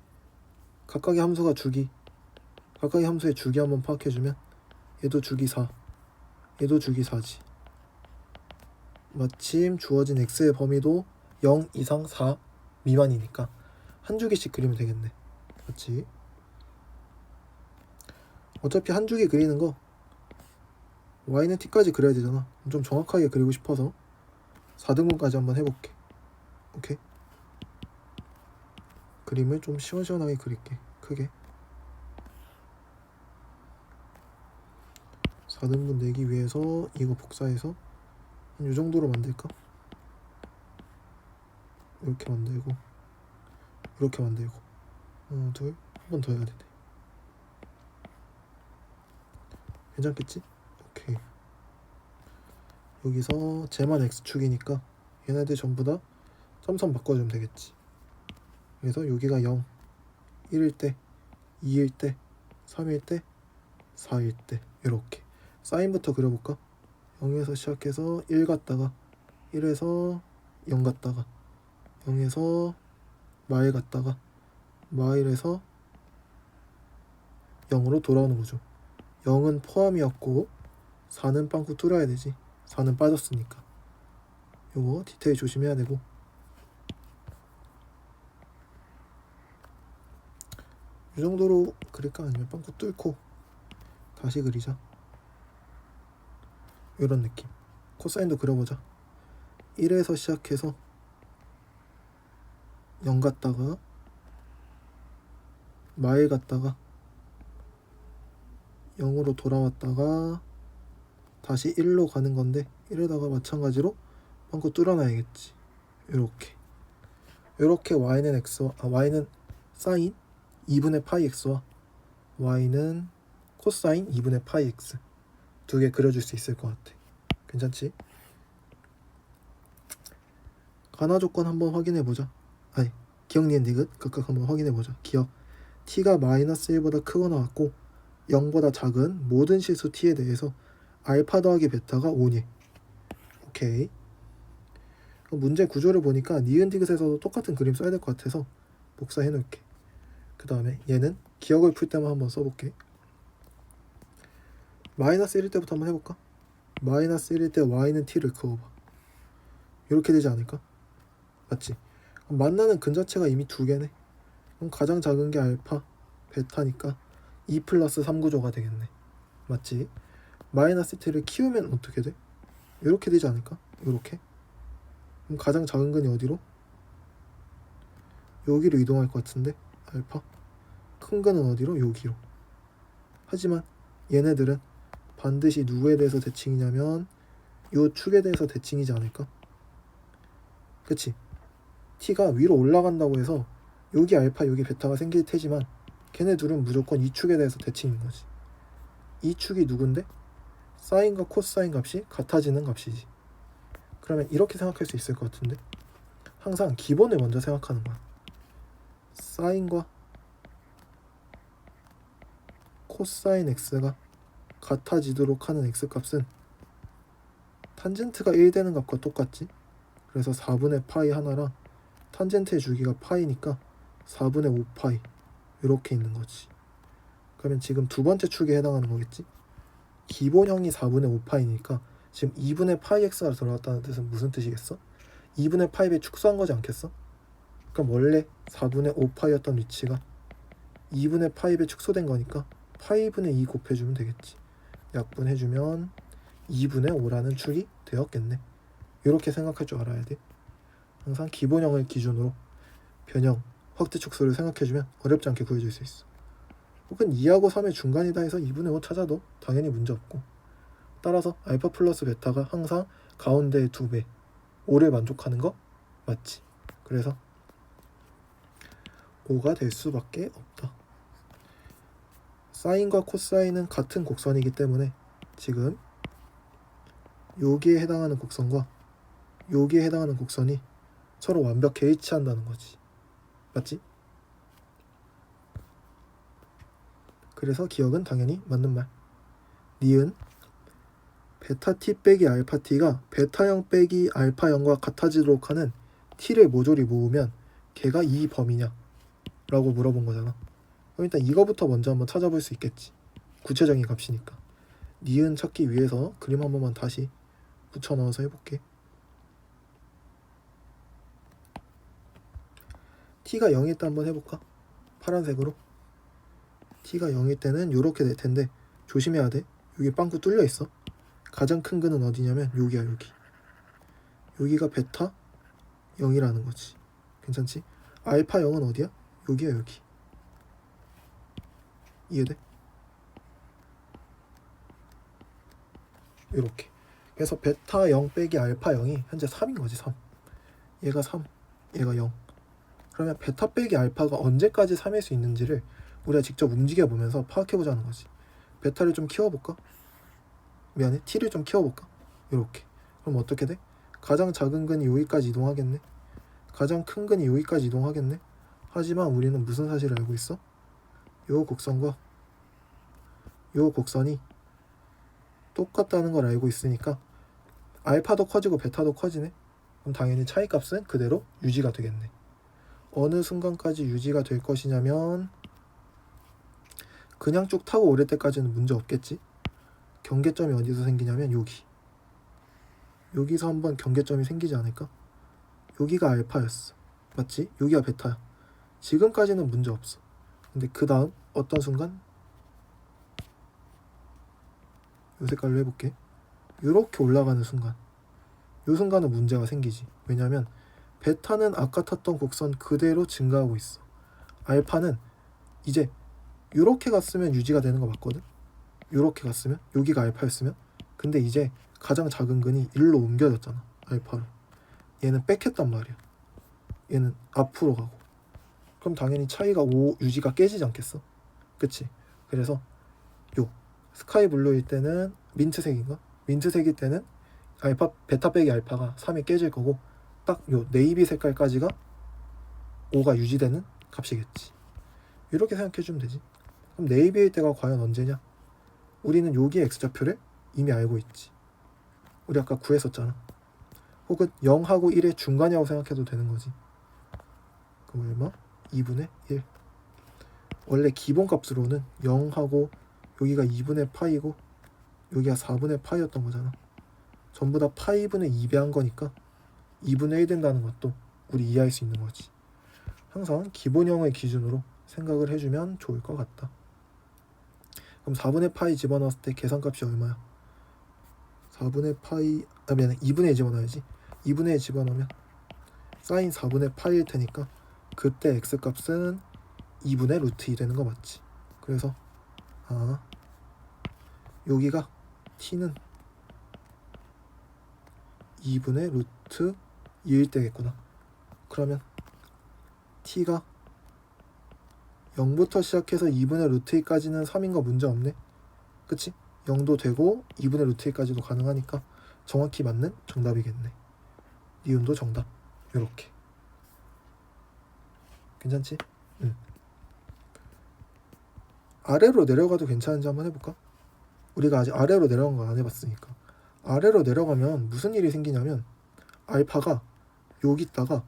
각각의 함수가 주기, 각각의 함수의 주기 한번 파악해 주면 얘도 주기 4, 얘도 주기 4지. 마침 주어진 x의 범위도 0 이상 4 미만이니까 한 주기씩 그리면 되겠네. 맞지? 어차피 한 주기 그리는 거 y는 t까지 그려야 되잖아. 좀 정확하게 그리고 싶어서 4등분까지 한번 해볼게. 오케이? 그림을 좀 시원시원하게 그릴게. 크게 4등분 내기 위해서 이거 복사해서 한 요정도로 만들까? 이렇게 만들고 이렇게 만들고 둘, 한 번 더 해야 되네. 괜찮겠지? 오케이. 여기서 쟤만 x축이니까 얘네들 전부 다 점선 바꿔주면 되겠지. 그래서 여기가 0, 1일 때, 2일 때, 3일 때, 4일 때 이렇게 사인부터 그려볼까? 0에서 시작해서 1 갔다가 1에서 0 갔다가 0에서 마일 갔다가 마일에서 0으로 돌아오는 거죠. 0은 포함이었고 4는 빵꾸 뚫어야 되지. 4는 빠졌으니까 요거 디테일 조심해야 되고 이 정도로 그릴까? 아니면 빵꾸 뚫고 다시 그리자. 이런 느낌. 코사인도 그려보자. 1에서 시작해서 0 갔다가 마일 갔다가 0으로 돌아왔다가 다시 1로 가는 건데 1에다가 마찬가지로 빵꾸 뚫어놔야겠지. 요렇게 y는 y는 사인 2분의 파이 x와 y는 코사인 2분의 파이 x 두 개 그려줄 수 있을 것 같아. 괜찮지? 가나 조건 한번 확인해보자. 아니, 기억 니은 디귿 각각 한번 확인해보자. 기억 t가 마이너스 1보다 크거나 같고 0보다 작은 모든 실수 t에 대해서 알파 더하기 베타가 5니. 오케이. 문제 구조를 보니까 니은 디귿에서도 똑같은 그림 써야 될 것 같아서 복사해 놓을게. 그 다음에 얘는 기억을 풀 때만 한번 써볼게. 마이너스 1일 때부터 한번 해볼까? 마이너스 1일 때 y는 t를 그어봐. 이렇게 되지 않을까? 맞지? 그럼 만나는 근자체가 이미 두 개네. 그럼 가장 작은 게 알파, 베타니까 2 플러스 3 구조가 되겠네. 맞지? 마이너스 t를 키우면 어떻게 돼? 이렇게 되지 않을까? 이렇게? 그럼 가장 작은 근이 어디로? 여기로 이동할 것 같은데? 알파? 큰 근은 어디로? 여기로. 하지만 얘네들은 반드시 누구에 대해서 대칭이냐면 요 축에 대해서 대칭이지 않을까? 그치? t가 위로 올라간다고 해서 여기 알파 여기 베타가 생길 테지만 걔네 둘은 무조건 이 축에 대해서 대칭인 거지. 이 축이 누군데? 사인과 코사인 값이 같아지는 값이지. 그러면 이렇게 생각할 수 있을 것 같은데, 항상 기본을 먼저 생각하는 거야. 사인과 코사인 x가 같아지도록 하는 x값은 탄젠트가 1 되는 값과 똑같지. 그래서 4분의 파이 하나랑 탄젠트의 주기가 파이니까 4분의 5파이 이렇게 있는 거지. 그러면 지금 두 번째 축에 해당하는 거겠지. 기본형이 4분의 5파이니까 지금 2분의 파이 x가 들어갔다는 뜻은 무슨 뜻이겠어? 2분의 파이에 축소한 거지 않겠어? 그럼 원래 4분의 5파이였던 위치가 2분의 파이에 축소된 거니까 파이분의 2 곱해주면 되겠지. 약분해주면 2분의 5라는 축이 되었겠네. 이렇게 생각할 줄 알아야 돼. 항상 기본형을 기준으로 변형, 확대 축소를 생각해주면 어렵지 않게 구해줄 수 있어. 혹은 2하고 3의 중간이다 해서 2분의 5 찾아도 당연히 문제없고, 따라서 알파 플러스 베타가 항상 가운데의 2배 5를 만족하는 거 맞지. 그래서 5가 될 수밖에 없다. 사인과 코사인은 같은 곡선이기 때문에 지금 여기에 해당하는 곡선과 여기에 해당하는 곡선이 서로 완벽히 일치한다는 거지. 맞지? 그래서 기억은 당연히 맞는 말. 니은 베타 t 빼기 알파 t가 베타형 빼기 알파형과 같아지도록 하는 t를 모조리 모으면 걔가 이 범위냐? 라고 물어본 거잖아. 그럼 일단 이거부터 먼저 한번 찾아볼 수 있겠지. 구체적인 값이니까. 니은 찾기 위해서 그림 한 번만 다시 붙여 넣어서 해볼게. t가 0일 때 한번 해볼까? 파란색으로. t가 0일 때는 이렇게 될 텐데 조심해야 돼. 여기 빵꾸 뚫려 있어. 가장 큰 근은 어디냐면 여기야. 여기가 베타 0이라는 거지. 괜찮지? 알파 0은 어디야? 여기야. 여기. 이해돼? 이렇게. 그래서 베타 0 빼기 알파 0이 현재 3인 거지. 3. 얘가 3, 얘가 0. 그러면 베타 빼기 알파가 언제까지 3일 수 있는지를 우리가 직접 움직여보면서 파악해보자는 거지. 베타를 좀 키워볼까? 미안해, t를 좀 키워볼까? 이렇게. 그럼 어떻게 돼? 가장 작은 근이 여기까지 이동하겠네. 가장 큰 근이 여기까지 이동하겠네. 하지만 우리는 무슨 사실을 알고 있어? 요 곡선과 요 곡선이 똑같다는 걸 알고 있으니까 알파도 커지고 베타도 커지네. 그럼 당연히 차이값은 그대로 유지가 되겠네. 어느 순간까지 유지가 될 것이냐면 그냥 쭉 타고 오를 때까지는 문제 없겠지. 경계점이 어디서 생기냐면 여기서 한번 경계점이 생기지 않을까? 여기가 알파였어. 맞지? 여기가 베타야. 지금까지는 문제 없어. 근데 그 다음 어떤 순간? 요 색깔로 해볼게. 이렇게 올라가는 순간, 요 순간은 문제가 생기지. 왜냐면 베타는 아까 탔던 곡선 그대로 증가하고 있어. 알파는 이제 요렇게 갔으면 유지가 되는 거 맞거든. 요렇게 갔으면, 여기가 알파였으면. 근데 이제 가장 작은 근이 일로 옮겨졌잖아. 알파로. 얘는 뺏겼단 말이야. 얘는 앞으로 가고. 그럼 당연히 차이가 5 유지가 깨지지 않겠어? 그치? 그래서 요 스카이 블루일 때는 민트색인가? 민트색일 때는 알파 베타 빼기 알파가 3이 깨질 거고, 딱 요 네이비 색깔까지가 5가 유지되는 값이겠지. 이렇게 생각해주면 되지. 그럼 네이비일 때가 과연 언제냐? 우리는 여기에 x좌표를 이미 알고 있지. 우리 아까 구했었잖아. 혹은 0하고 1의 중간이라고 생각해도 되는 거지. 그럼 얼마? 2분의 1. 원래 기본값으로는 0하고 여기가 2분의 파이고 여기가 4분의 파이였던 거잖아. 전부 다 파이분의 2배 한 거니까 2분의 1 된다는 것도 우리 이해할 수 있는 거지. 항상 기본형을 기준으로 생각을 해주면 좋을 것 같다. 그럼 4분의 파이 집어넣었을 때 계산값이 얼마야? 4분의 파이, 미안해, 2분의 1 집어넣어야지. 2분의 1 집어넣으면 사인 4분의 파이일 테니까 그때 x값은 2분의 루트 2 되는 거 맞지? 그래서 여기가 t는 2분의 루트 2일 때겠구나. 그러면 t가 0부터 시작해서 2분의 루트 2까지는 3인 거 문제 없네. 그치? 0도 되고 2분의 루트 2까지도 가능하니까 정확히 맞는 정답이겠네. 니은도 정답. 요렇게. 괜찮지? 응. 아래로 내려가도 괜찮은지 한번 해볼까? 우리가 아직 아래로 내려간 거 안 해봤으니까. 아래로 내려가면 무슨 일이 생기냐면 알파가 여기 있다가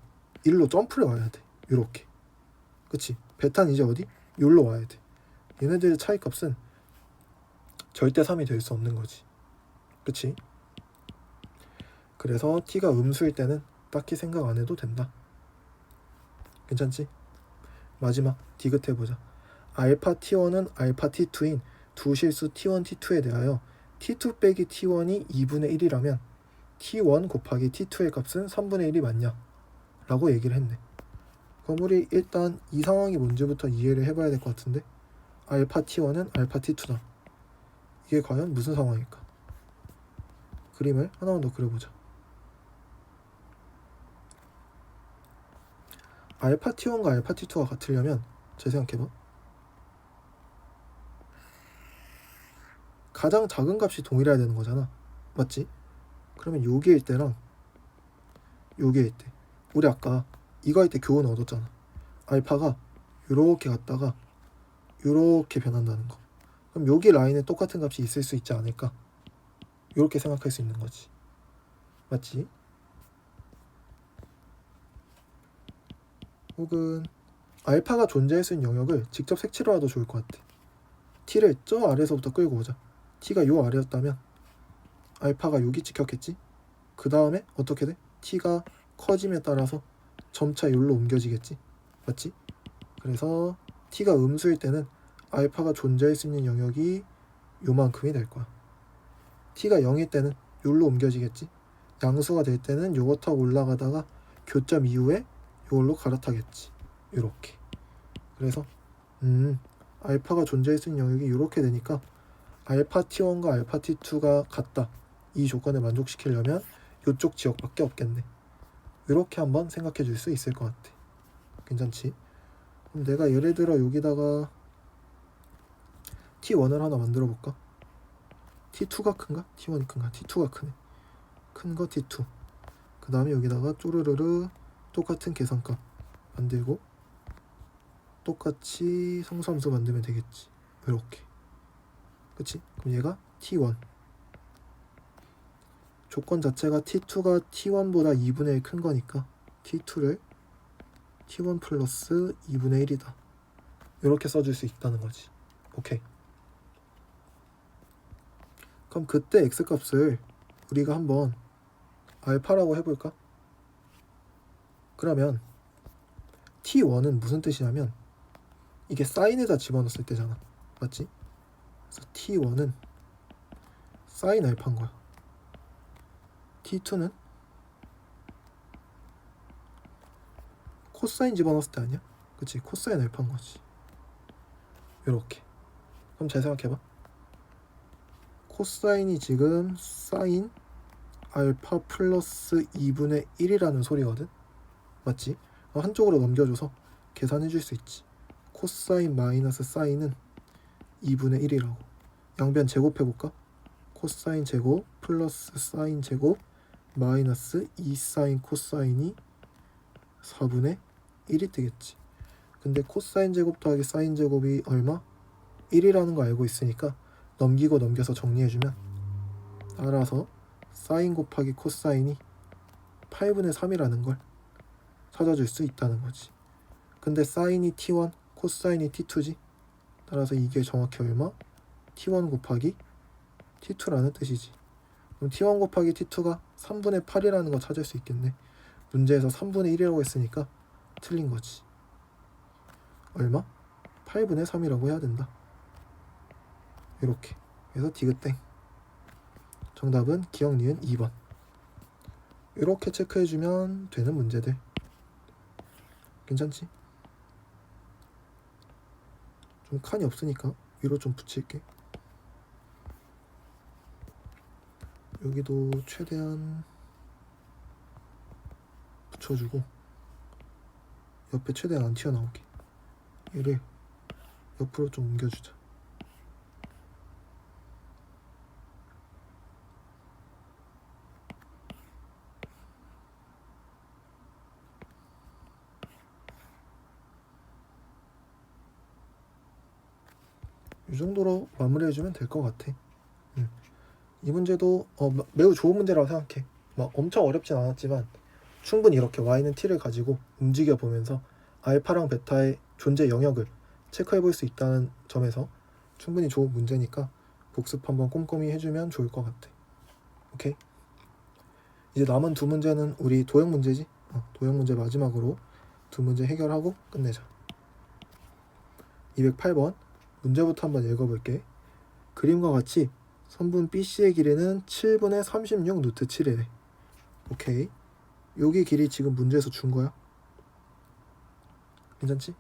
1로 점프를 와야 돼. 요렇게. 그치? 베타는 이제 어디? 여기로 와야 돼. 얘네들의 차이값은 절대 3이 될 수 없는 거지. 그치? 그래서 t가 음수일 때는 딱히 생각 안 해도 된다. 괜찮지? 마지막 디귿 해보자. 알파 t1은 알파 t2인 두 실수 t1, t2에 대하여 t2 빼기 t1이 2분의 1이라면 t1 곱하기 t2의 값은 3분의 1이 맞냐? 라고 얘기를 했네. 그럼 우리 일단 이 상황이 뭔지부터 이해를 해봐야 될 것 같은데, 알파 t1은 알파 t2다. 이게 과연 무슨 상황일까? 그림을 하나만 더 그려보자. 알파 t1과 알파 t2가 같으려면 잘 생각해봐. 가장 작은 값이 동일해야 되는 거잖아. 맞지? 그러면 요게일 때랑 요게일 때, 우리 아까 이거 할 때 교훈 얻었잖아. 알파가 요렇게 갔다가 요렇게 변한다는 거. 그럼 여기 라인에 똑같은 값이 있을 수 있지 않을까? 요렇게 생각할 수 있는 거지. 맞지? 혹은 알파가 존재할 수 있는 영역을 직접 색칠을 해도 좋을 것 같아. t를 저 아래에서부터 끌고 오자. t가 요 아래였다면 알파가 여기 찍혔겠지? 그 다음에 어떻게 돼? t가 커짐에 따라서 점차 여기로 옮겨지겠지? 맞지? 그래서 t가 음수일 때는 알파가 존재할 수 있는 영역이 요만큼이 될 거야. t가 0일 때는 여기로 옮겨지겠지? 양수가 될 때는 요거 타고 올라가다가 교점 이후에 요걸로 갈아타겠지. 요렇게. 그래서 알파가 존재할 수 있는 영역이 요렇게 되니까 알파 t1과 알파 t2가 같다. 이 조건을 만족시키려면 요쪽 지역밖에 없겠네. 이렇게 한번 생각해 줄 수 있을 것 같아. 괜찮지? 그럼 내가 예를 들어 여기다가 t1을 하나 만들어 볼까? t2가 큰가? t1이 큰가? t2가 크네. 큰 거 t2. 그 다음에 여기다가 쪼르르르 똑같은 계산값 만들고 똑같이 성수함수 만들면 되겠지. 이렇게. 그치? 그럼 얘가 t1. 조건 자체가 t2가 t1보다 2분의 1 큰 거니까 t2를 t1 플러스 2분의 1이다. 이렇게 써줄 수 있다는 거지. 오케이. 그럼 그때 x값을 우리가 한번 알파라고 해볼까? 그러면 t1은 무슨 뜻이냐면 이게 사인에다 집어넣었을 때잖아. 맞지? 그래서 t1은 사인 알파인 거야. t2는 코사인 집어넣었을 때 아니야? 그치? 코사인 알파인 거지. 요렇게. 그럼 잘 생각해봐. 코사인이 지금 사인 알파 플러스 2분의 1이라는 소리거든. 맞지? 한쪽으로 넘겨줘서 계산해 줄 수 있지. 코사인 마이너스 사인은 2분의 1이라고. 양변 제곱해볼까? 코사인 제곱 플러스 사인 제곱 마이너스 2사인 코사인이 4분의 1이 되겠지. 근데 코사인 제곱 더하기 사인 제곱이 얼마? 1이라는 거 알고 있으니까 넘기고 넘겨서 정리해주면 알아서 사인 곱하기 코사인이 8분의 3이라는 걸 찾아줄 수 있다는 거지. 근데 사인이 t1, 코사인이 t2지. 따라서 이게 정확히 얼마? t1 곱하기 t2라는 뜻이지. 그럼 t1 곱하기 t2가 3분의 8이라는 거 찾을 수 있겠네. 문제에서 3분의 1이라고 했으니까 틀린 거지. 얼마? 8분의 3이라고 해야 된다. 이렇게. 그래서 디귿땡. 정답은 기억 니은 2번. 이렇게 체크해주면 되는 문제들. 괜찮지? 좀 칸이 없으니까 위로 좀 붙일게. 여기도 최대한 붙여주고 옆에 최대한 안 튀어나오게 얘를 옆으로 좀 옮겨주자. 이 정도로 마무리해주면 될 것 같아. 이 문제도 매우 좋은 문제라고 생각해. 막 엄청 어렵진 않았지만 충분히 이렇게 Y는 T를 가지고 움직여 보면서 알파랑 베타의 존재 영역을 체크해 볼 수 있다는 점에서 충분히 좋은 문제니까 복습 한번 꼼꼼히 해주면 좋을 것 같아. 오케이? 이제 남은 두 문제는 우리 도형 문제지? 도형 문제 마지막으로 두 문제 해결하고 끝내자. 208번 문제부터 한번 읽어볼게. 그림과 같이 선분 BC의 길이는 7분의 36 루트 7이래. 오케이. 여기 길이 지금 문제에서 준 거야. 괜찮지?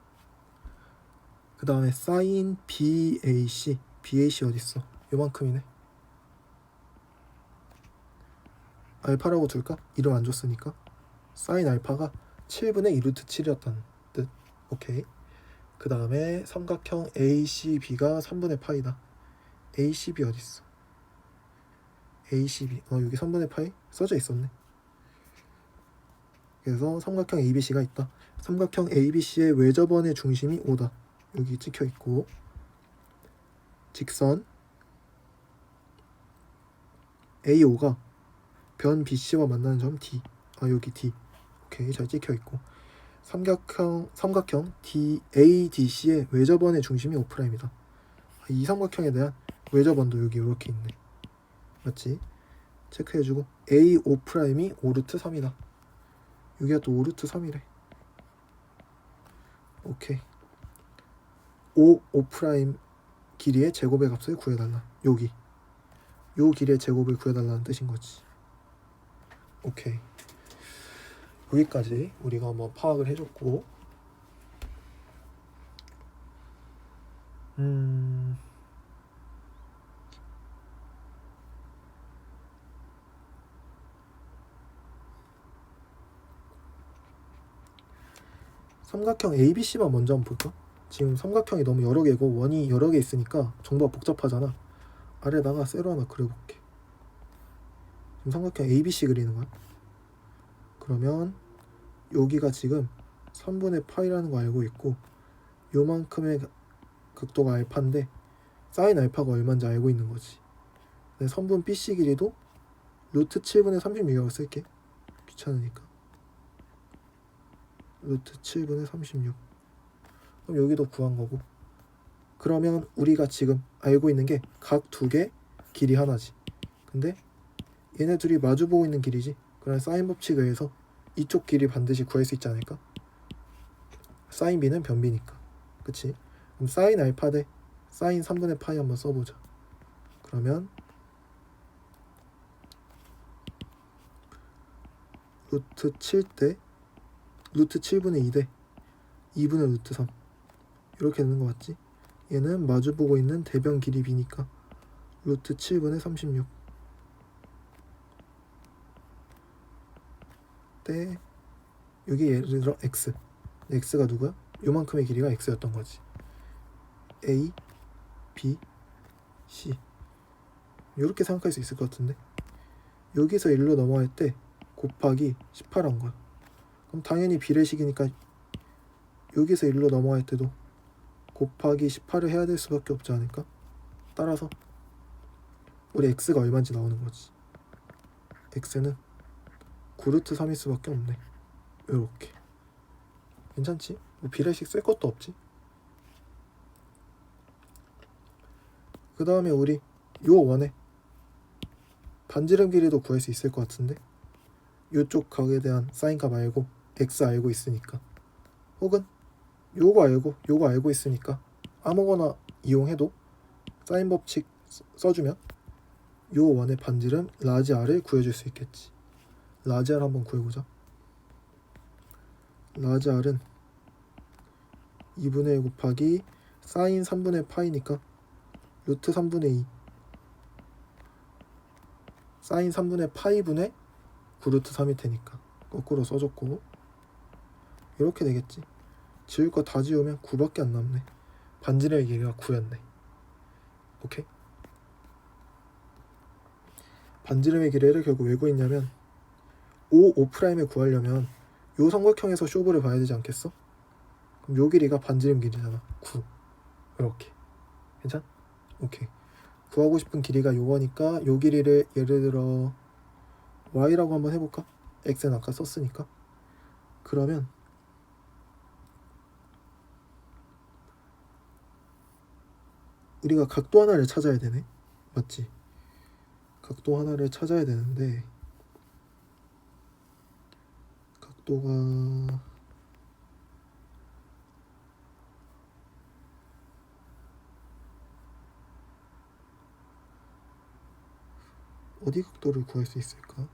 그 다음에 sin BAC. BAC 어딨어? 요만큼이네. 알파라고 둘까? 이름 안 줬으니까. sin 알파가 7분의 2 루트 7이었다는 뜻. 오케이. 그 다음에 삼각형 ACB가 3분의 파이다. ACB 어딨어? ACB 여기 3분의 파이 써져 있었네. 그래서 삼각형 ABC가 있다. 삼각형 ABC의 외접원의 중심이 O다. 여기 찍혀 있고 직선 AO가 변 BC와 만나는 점 D. 여기 D. 오케이, 잘 찍혀 있고 삼각형 ADC의 외접원의 중심이 O'이다. 이 삼각형에 대한 외접원도 여기 이렇게 있네. 맞지? 체크해주고 AO'이 5루트 3이다. 여기가 또 5루트 3이래. 오케이. O 길이의 제곱의 값을 구해달라. 여기 요 길이의 제곱을 구해달라는 뜻인 거지. 오케이. 여기까지 우리가 한번 파악을 해줬고 삼각형 ABC만 먼저 한번 볼까? 지금 삼각형이 너무 여러 개고 원이 여러 개 있으니까 정보가 복잡하잖아. 아래다가 세로 하나 그려볼게. 지금 삼각형 ABC 그리는 거야. 그러면 여기가 지금 3분의 파이라는 거 알고 있고 요만큼의 극도가 알파인데 사인 알파가 얼마인지 알고 있는 거지. 근데 선분 BC 길이도 루트 7분의 36이라고 쓸게. 귀찮으니까. 루트 7분의 36. 그럼 여기도 구한 거고. 그러면 우리가 지금 알고 있는 게 각 두 개 길이 하나지. 근데 얘네 둘이 마주보고 있는 길이지. 그럼 사인 법칙에 의해서 이쪽 길이 반드시 구할 수 있지 않을까? 사인 B는 변 B니까. 그치? 그럼 사인 알파 대 사인 3분의 파이 한번 써보자. 그러면 루트 7 대 루트 7분의 2 대 2분의 루트 3 이렇게 되는 거 맞지? 얘는 마주보고 있는 대변 길이 B니까 루트 7분의 36 대 여기 예를 들어 X. X가 누구야? 요만큼의 길이가 X였던 거지. A, B, C 이렇게 생각할 수 있을 것 같은데 여기서 1로 넘어갈 때 곱하기 18한 거야. 그럼 당연히 비례식이니까 여기서 1로 넘어갈 때도 곱하기 18을 해야 될 수밖에 없지 않을까? 따라서 우리 x가 얼마인지 나오는 거지. x는 9루트 3일 수밖에 없네. 요렇게. 괜찮지? 뭐 비례식 쓸 것도 없지. 그 다음에 우리 요 원에 반지름 길이도 구할 수 있을 것 같은데 요쪽 각에 대한 사인값 알고 x 알고 있으니까 혹은 요거 알고 있으니까 아무거나 이용해도 사인 법칙 써주면 요 원의 반지름 라지 r을 구해줄 수 있겠지. 라지 r 한번 구해보자. 라지 r은 2분의 1 곱하기 사인 3분의 파이니까 루트 3분의 2 사인 3분의 파이분의 9루트 3일 테니까 거꾸로 써줬고 이렇게 되겠지. 지울 거 다 지우면 9밖에 안 남네. 반지름의 길이가 9였네. 오케이? 반지름의 길이를 결국 왜 구했냐면 5'을 구하려면 요 삼각형에서 쇼부를 봐야 되지 않겠어? 그럼 요 길이가 반지름 길이잖아. 9. 이렇게. 괜찮? 오케이. 구하고 싶은 길이가 요거니까 요 길이를 예를 들어 y라고 한번 해볼까? x는 아까 썼으니까. 그러면 우리가 각도 하나를 찾아야 되네. 맞지? 각도 하나를 찾아야 되는데 각도가 어디 각도를 구할 수 있을까?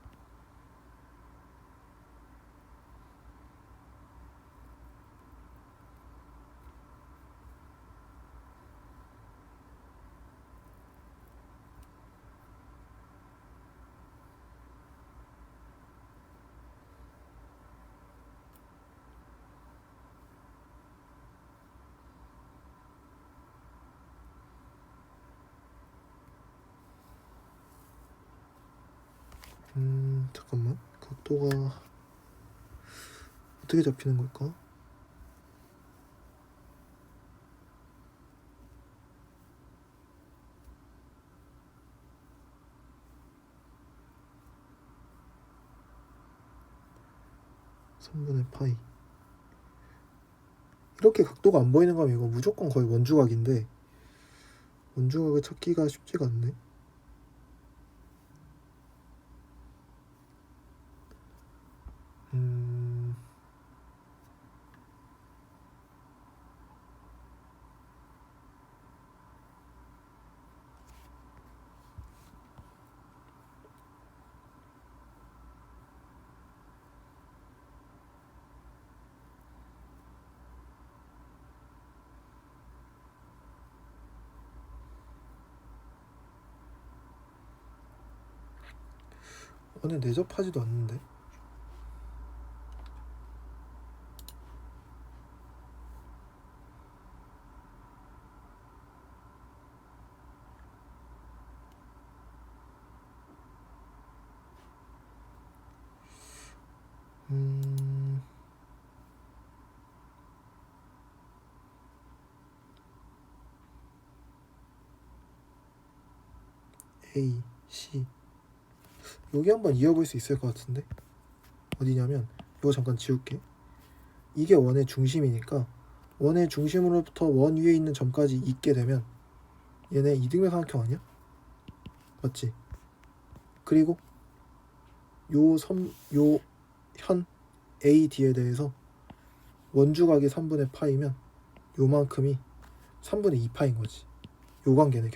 잠깐만. 각도가 어떻게 잡히는 걸까? (3분의 파이) 이렇게 각도가 안 보이는 거면 이거 무조건 거의 원주각인데 원주각을 찾기가 쉽지가 않네. 오늘 내접하지도 않는데. A, C 여기 한번 이어볼 수 있을 것 같은데. 어디냐면 이거 잠깐 지울게. 이게 원의 중심이니까 원의 중심으로부터 원 위에 있는 점까지 있게 되면 얘네 이등변 삼각형 아니야? 맞지? 그리고 요 현 AD에 대해서 원주각이 3분의 파이면 요만큼이 3분의 2파인 거지. 요 관계네.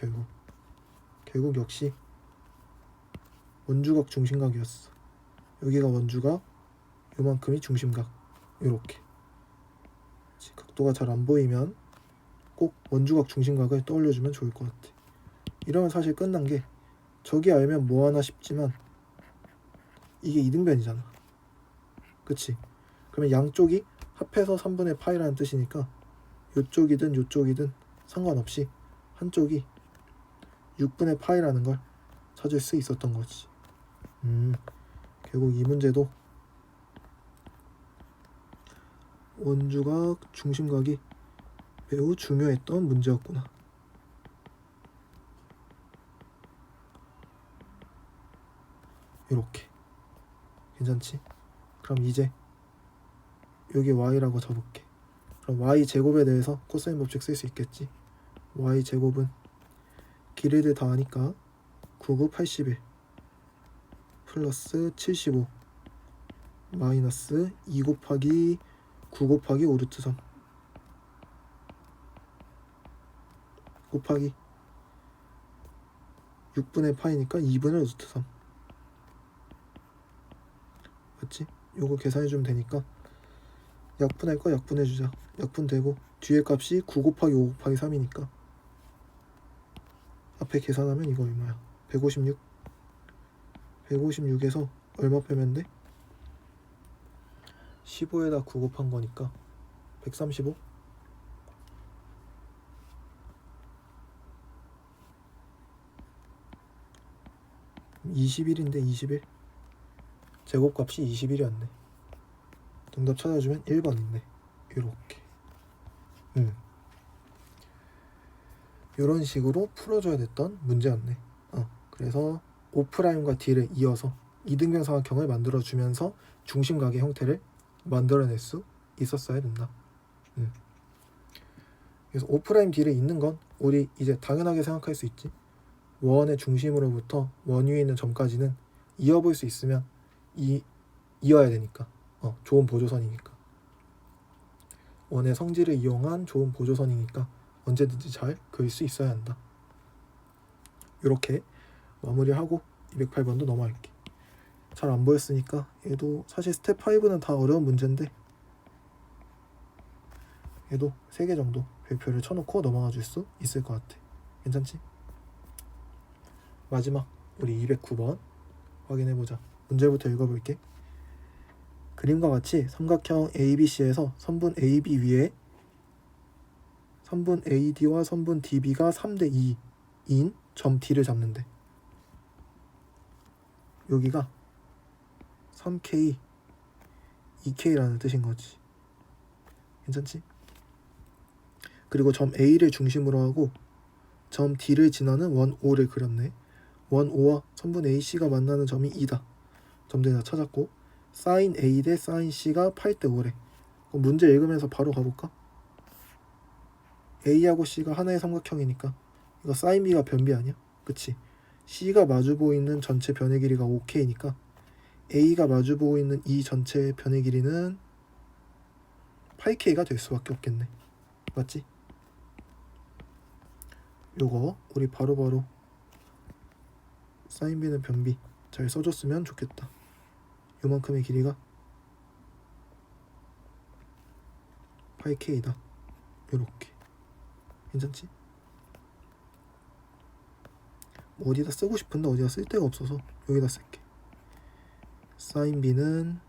결국 역시 원주각 중심각이었어. 여기가 원주각, 요만큼이 중심각. 요렇게. 각도가 잘 안 보이면 꼭 원주각 중심각을 떠올려주면 좋을 것 같아. 이러면 사실 끝난 게 저기 알면 뭐하나 싶지만 이게 이등변이잖아. 그치? 그러면 양쪽이 합해서 3분의 파이라는 뜻이니까 요쪽이든 요쪽이든 상관없이 한쪽이 6분의 파이라는 걸 찾을 수 있었던 거지. 결국 이 문제도 원주각 중심각이 매우 중요했던 문제였구나. 이렇게. 괜찮지? 그럼 이제 여기 y라고 적을게. 그럼 y 제곱에 대해서 코사인 법칙 쓸 수 있겠지. y 제곱은 길이를 다 하니까 99, 81 플러스 75 마이너스 2 곱하기 9 곱하기 5 루트 3 곱하기 6분의 파이니까 2분의 루트 3 맞지? 요거 계산해주면 되니까 약분할 거 약분해주자. 약분되고 뒤에 값이 9 곱하기 5 곱하기 3이니까 앞에 계산하면 이거 얼마야? 156 156에서 얼마 빼면 돼? 15에다 9 곱한 거니까 135 21인데 21 제곱값이 21이었네. 정답 찾아주면 1번 있네. 요렇게 요런 식으로 풀어줘야 됐던 문제였네. 그래서 O'과 D를 이어서 이등변 삼각형을 만들어주면서 중심각의 형태를 만들어낼 수 있었어야 된다. 그래서 O'D를 잇는 건 우리 이제 당연하게 생각할 수 있지. 원의 중심으로부터 원 위에 있는 점까지는 이어볼 수 있으면 이어야 되니까. 좋은 보조선이니까. 원의 성질을 이용한 좋은 보조선이니까 언제든지 잘 그을 수 있어야 한다. 이렇게 마무리하고 208번도 넘어갈게. 잘 안 보였으니까 얘도 사실 스텝 5는 다 어려운 문제인데 얘도 3개 정도 별표를 쳐놓고 넘어가 줄 수 있을 것 같아. 괜찮지? 마지막 우리 209번 확인해보자. 문제부터 읽어볼게. 그림과 같이 삼각형 ABC에서 선분 AB 위에 선분 AD와 선분 DB가 3대 2인 점 D를 잡는데 여기가 3K, 2K라는 뜻인 거지. 괜찮지? 그리고 점 A를 중심으로 하고 점 D를 지나는 원 O를 그렸네. 원 O와 선분 AC가 만나는 점이 2다. 점들 다 찾았고 사인 A 대 사인 C가 8대 5래. 그럼 문제 읽으면서 바로 가볼까? A하고 C가 하나의 삼각형이니까 이거 사인 B가 변비 아니야? 그치? C가 마주보고 있는 전체 변의 길이가 5K니까 A가 마주보고 있는 이 전체 변의 길이는 8K가 될 수밖에 없겠네. 맞지? 요거 우리 바로바로 사인 B는 변비 잘 써줬으면 좋겠다. 요만큼의 길이가 8K다. 요렇게. 괜찮지? 뭐 어디다 쓰고 싶은데 어디다 쓸 데가 없어서 여기다 쓸게. 사인 B는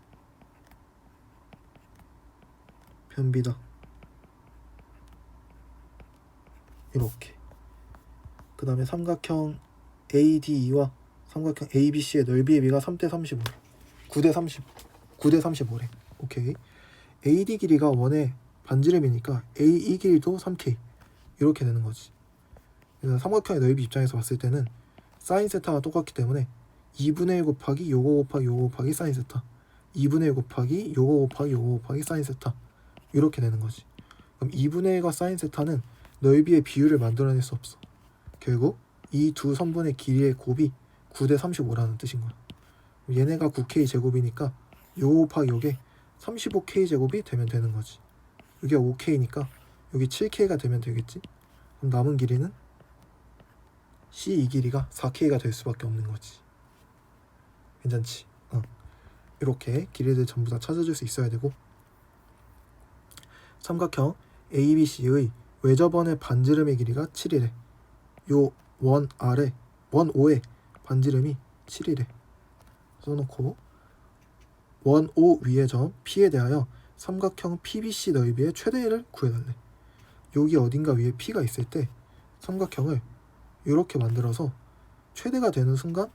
변비다. 이렇게. 그 다음에 삼각형 ADE와 삼각형 ABC의 넓이의 비가 3대 35. 9대 30. 9대 35래. 오케이. AD 길이가 원의 반지름이니까 AE 길이도 3K. 이렇게 되는 거지. 그래서 삼각형의 넓이 입장에서 봤을 때는 사인 세타가 똑같기 때문에 2분의 1 곱하기 요거 곱하기 요거 곱하기 사인 세타 2분의 1 곱하기 요거 곱하기 요거 곱하기 사인 세타 이렇게 되는 거지. 그럼 2분의 1과 사인 세타는 넓이의 비율을 만들어낼 수 없어. 결국 이 두 선분의 길이의 곱이 9대 35라는 뜻인 거야. 얘네가 9K 제곱이니까 요거 곱하기 요게 35K 제곱이 되면 되는 거지. 여기가 5K니까 여기 7K가 되면 되겠지. 그럼 남은 길이는 C 이 길이가 4K가 될 수밖에 없는 거지. 괜찮지? 이렇게 길이들 전부 다 찾아줄 수 있어야 되고 삼각형 ABC의 외접원의 반지름의 길이가 7이래. 요 원 아래 원 O의 반지름이 7이래. 써놓고 원 O 위의 점 P에 대하여 삼각형 PBC 넓이의 최대를 구해달래. 여기 어딘가 위에 P가 있을 때 삼각형을 이렇게 만들어서 최대가 되는 순간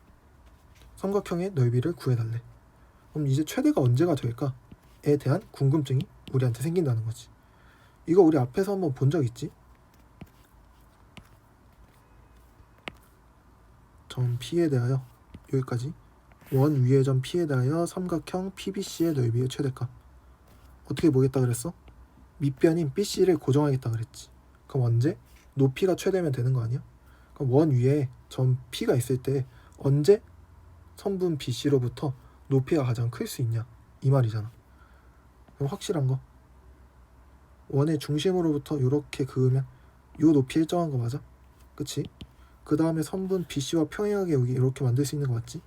삼각형의 넓이를 구해달래. 그럼 이제 최대가 언제가 될까에 대한 궁금증이 우리한테 생긴다는 거지. 이거 우리 앞에서 한번 본 적 있지? 점 P에 대하여 여기까지 원 위의 점 P에 대하여 삼각형 PBC의 넓이의 최대값 어떻게 보겠다 그랬어? 밑변인 BC를 고정하겠다 그랬지. 그럼 언제? 높이가 최대면 되는 거 아니야? 그럼 원 위에 점 P가 있을 때 언제 선분 BC로부터 높이가 가장 클 수 있냐 이 말이잖아. 그럼 확실한 거 원의 중심으로부터 이렇게 그으면 요 높이 일정한 거 맞아? 그치? 그 다음에 선분 BC와 평행하게 여기 이렇게 만들 수 있는 거 맞지?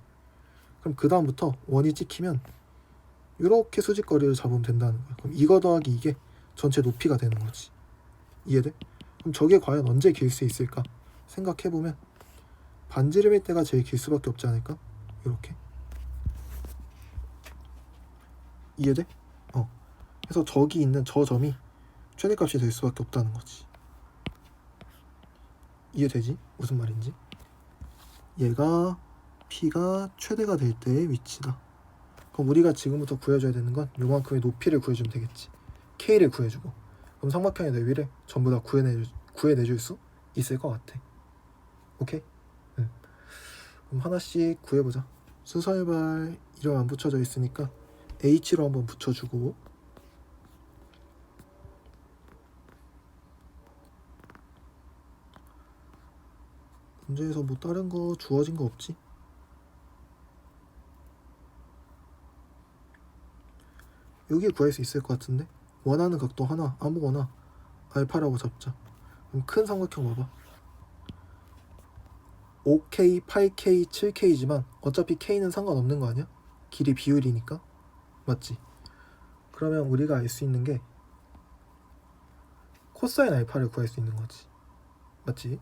그럼 그 다음부터 원이 찍히면 이렇게 수직거리를 잡으면 된다는 거야. 그럼 이거 더하기 이게 전체 높이가 되는 거지. 이해돼? 그럼 저게 과연 언제 길 수 있을까? 생각해보면 반지름일 때가 제일 길 수밖에 없지 않을까? 이렇게. 이해돼? 그래서 저기 있는 저 점이 최대값이 될 수밖에 없다는 거지. 이해되지? 무슨 말인지? 얘가 P가 최대가 될 때의 위치다. 그럼 우리가 지금부터 구해줘야 되는 건 요만큼의 높이를 구해주면 되겠지. K를 구해주고, 그럼 삼각형의 넓이를 전부 다 구해내줄 수 있을 것 같아. 오케이? 응. 그럼 하나씩 구해보자. 수설발 이름 안 붙여져 있으니까 H로 한번 붙여주고, 문제에서 뭐 다른 거 주어진 거 없지? 여기 구할 수 있을 것 같은데? 원하는 각도 하나 아무거나 알파라고 잡자. 그럼 큰 삼각형 봐봐. 5K, 8K, 7K지만 어차피 K는 상관없는 거 아니야? 길이 비율이니까. 맞지? 그러면 우리가 알 수 있는 게 코사인 알파를 구할 수 있는 거지. 맞지?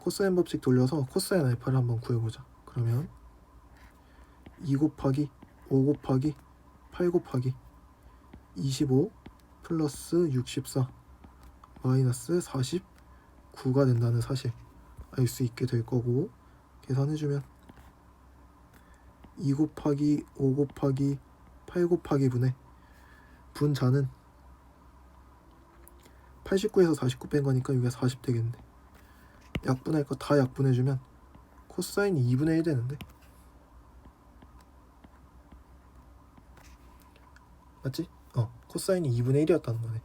코사인 법칙 돌려서 코사인 알파를 한번 구해보자. 그러면 2 곱하기 5 곱하기 8 곱하기 25 플러스 64 마이너스 49가 된다는 사실 알 수 있게 될 거고, 계산해주면 2 곱하기 5 곱하기 8 곱하기 분의 분자는 89에서 49 뺀 거니까 이게 40 되겠네. 약분할 거 다 약분해주면 코사인이 2분의 1 되는데. 맞지? 코사인이 2분의 1이었다는 거네.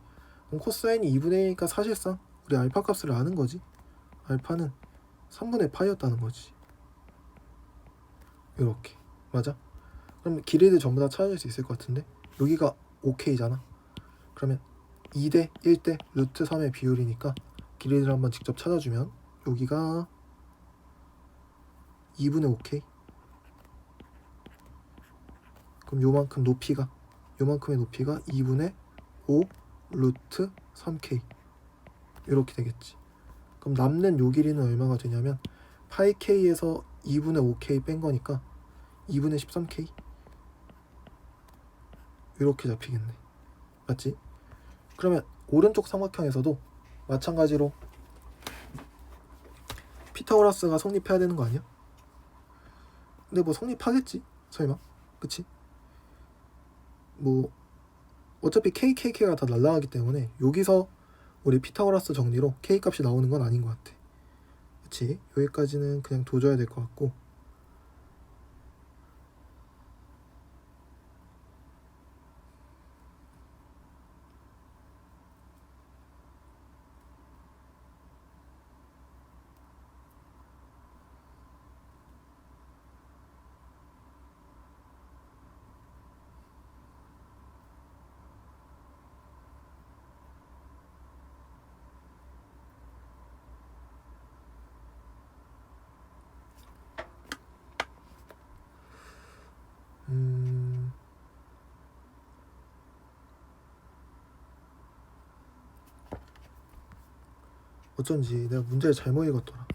그럼 코사인이 2분의 1이니까 사실상 우리 알파 값을 아는 거지. 알파는 3분의 파이였다는 거지. 이렇게. 맞아? 그럼 길이를 전부 다 찾아줄 수 있을 것 같은데, 여기가 5K잖아. 그러면 2대 1대 루트 3의 비율이니까 길이를 한번 직접 찾아주면 여기가 2분의 5K. 그럼 요만큼의 높이가 2분의 5 루트 3K 이렇게 되겠지. 그럼 남는 요 길이는 얼마가 되냐면 8K에서 2분의 5K 뺀 거니까 2분의 13K 이렇게 잡히겠네. 맞지? 그러면 오른쪽 삼각형에서도 마찬가지로 피타고라스가 성립해야 되는 거 아니야? 근데 뭐 성립하겠지? 설마? 그치? 뭐 어차피 KKK가 다 날라가기 때문에 여기서 우리 피타고라스 정리로 K 값이 나오는 건 아닌 것 같아. 그치? 여기까지는 그냥 둬줘야 될 것 같고, 어쩐지 내가 문제를 잘못 읽었더라.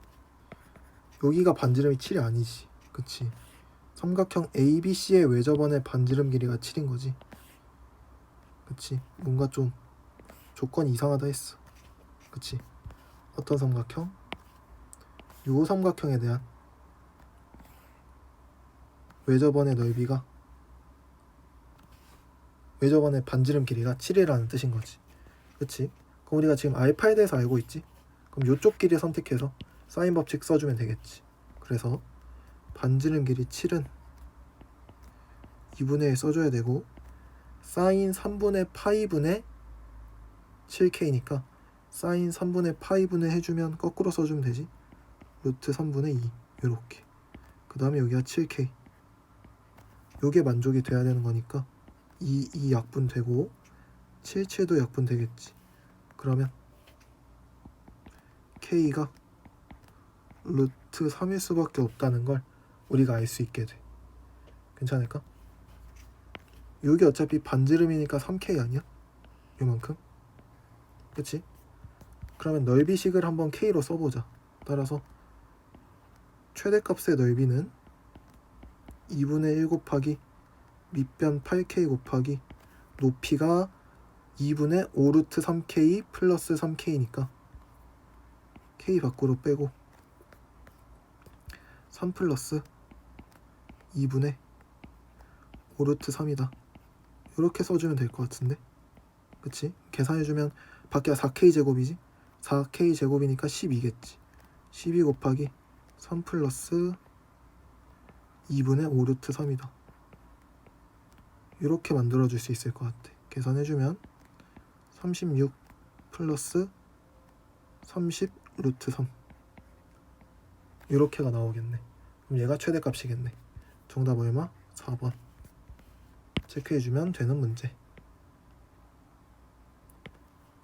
여기가 반지름이 7이 아니지. 그치? 삼각형 ABC의 외접원의 반지름 길이가 7인 거지. 그치? 뭔가 좀 조건이 이상하다 했어. 그치? 어떤 삼각형? 요 삼각형에 대한 외접원의 넓이가, 외접원의 반지름 길이가 7이라는 뜻인 거지. 그치? 그럼 우리가 지금 알파에 대해서 알고 있지? 그럼 요쪽 길이 선택해서 사인 법칙 써주면 되겠지. 그래서 반지름 길이 7은 2분의 1 써줘야 되고, 사인 3분의 파이분의 7K니까 사인 3분의 파이분의 해주면 거꾸로 써주면 되지. 루트 3분의 2 요렇게. 그 다음에 여기가 7K. 요게 만족이 돼야 되는 거니까 2 약분되고 7도 약분되겠지. 그러면 K가 루트 3일 수밖에 없다는 걸 우리가 알 수 있게 돼. 괜찮을까? 여기 어차피 반지름이니까 3K 아니야? 요만큼? 그치? 그러면 넓이식을 한번 K로 써보자. 따라서 최대값의 넓이는 2분의 1 곱하기 밑변 8K 곱하기 높이가 2분의 5 루트 3k 플러스 3k니까 k 밖으로 빼고 3 플러스 2분의 5 루트 3이다. 이렇게 써주면 될 것 같은데, 그치? 계산해주면 밖에 4k 제곱이지? 4k 제곱이니까 12겠지. 12 곱하기 3 플러스 2분의 5 루트 3이다. 이렇게 만들어줄 수 있을 것 같아. 계산해주면 36 플러스 30 루트 3 이렇게가 나오겠네. 그럼 얘가 최대값이겠네. 정답 얼마? 4번. 체크해주면 되는 문제.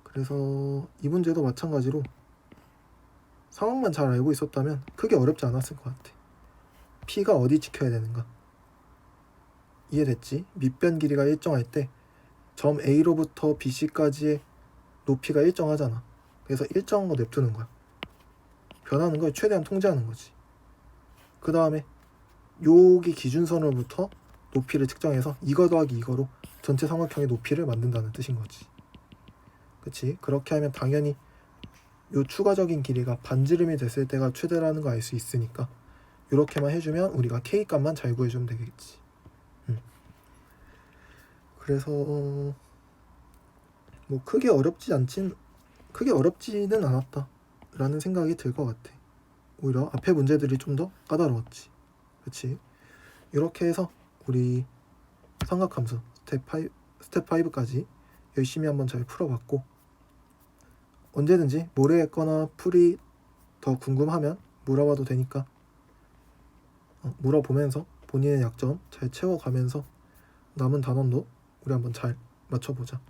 그래서 이 문제도 마찬가지로 상황만 잘 알고 있었다면 크게 어렵지 않았을 것 같아. P가 어디 지켜야 되는가? 이해됐지? 밑변 길이가 일정할 때 점 A로부터 BC까지의 높이가 일정하잖아. 그래서 일정한 거 냅두는 거야. 변하는 걸 최대한 통제하는 거지. 그 다음에 여기 기준선으로부터 높이를 측정해서 이거 더하기 이거로 전체 삼각형의 높이를 만든다는 뜻인 거지. 그치? 그렇게 하면 당연히 요 추가적인 길이가 반지름이 됐을 때가 최대라는 거 알 수 있으니까 이렇게만 해주면 우리가 K 값만 잘 구해주면 되겠지. 그래서 뭐 크게 어렵지는 않았다 라는 생각이 들 것 같아. 오히려 앞에 문제들이 좀 더 까다로웠지. 그치? 이렇게 해서 우리 삼각함수 스텝 5까지 열심히 한번 잘 풀어봤고, 언제든지 모르겠거나 풀이 더 궁금하면 물어봐도 되니까 물어보면서 본인의 약점 잘 채워가면서 남은 단원도 우리 한번 잘 맞춰보자.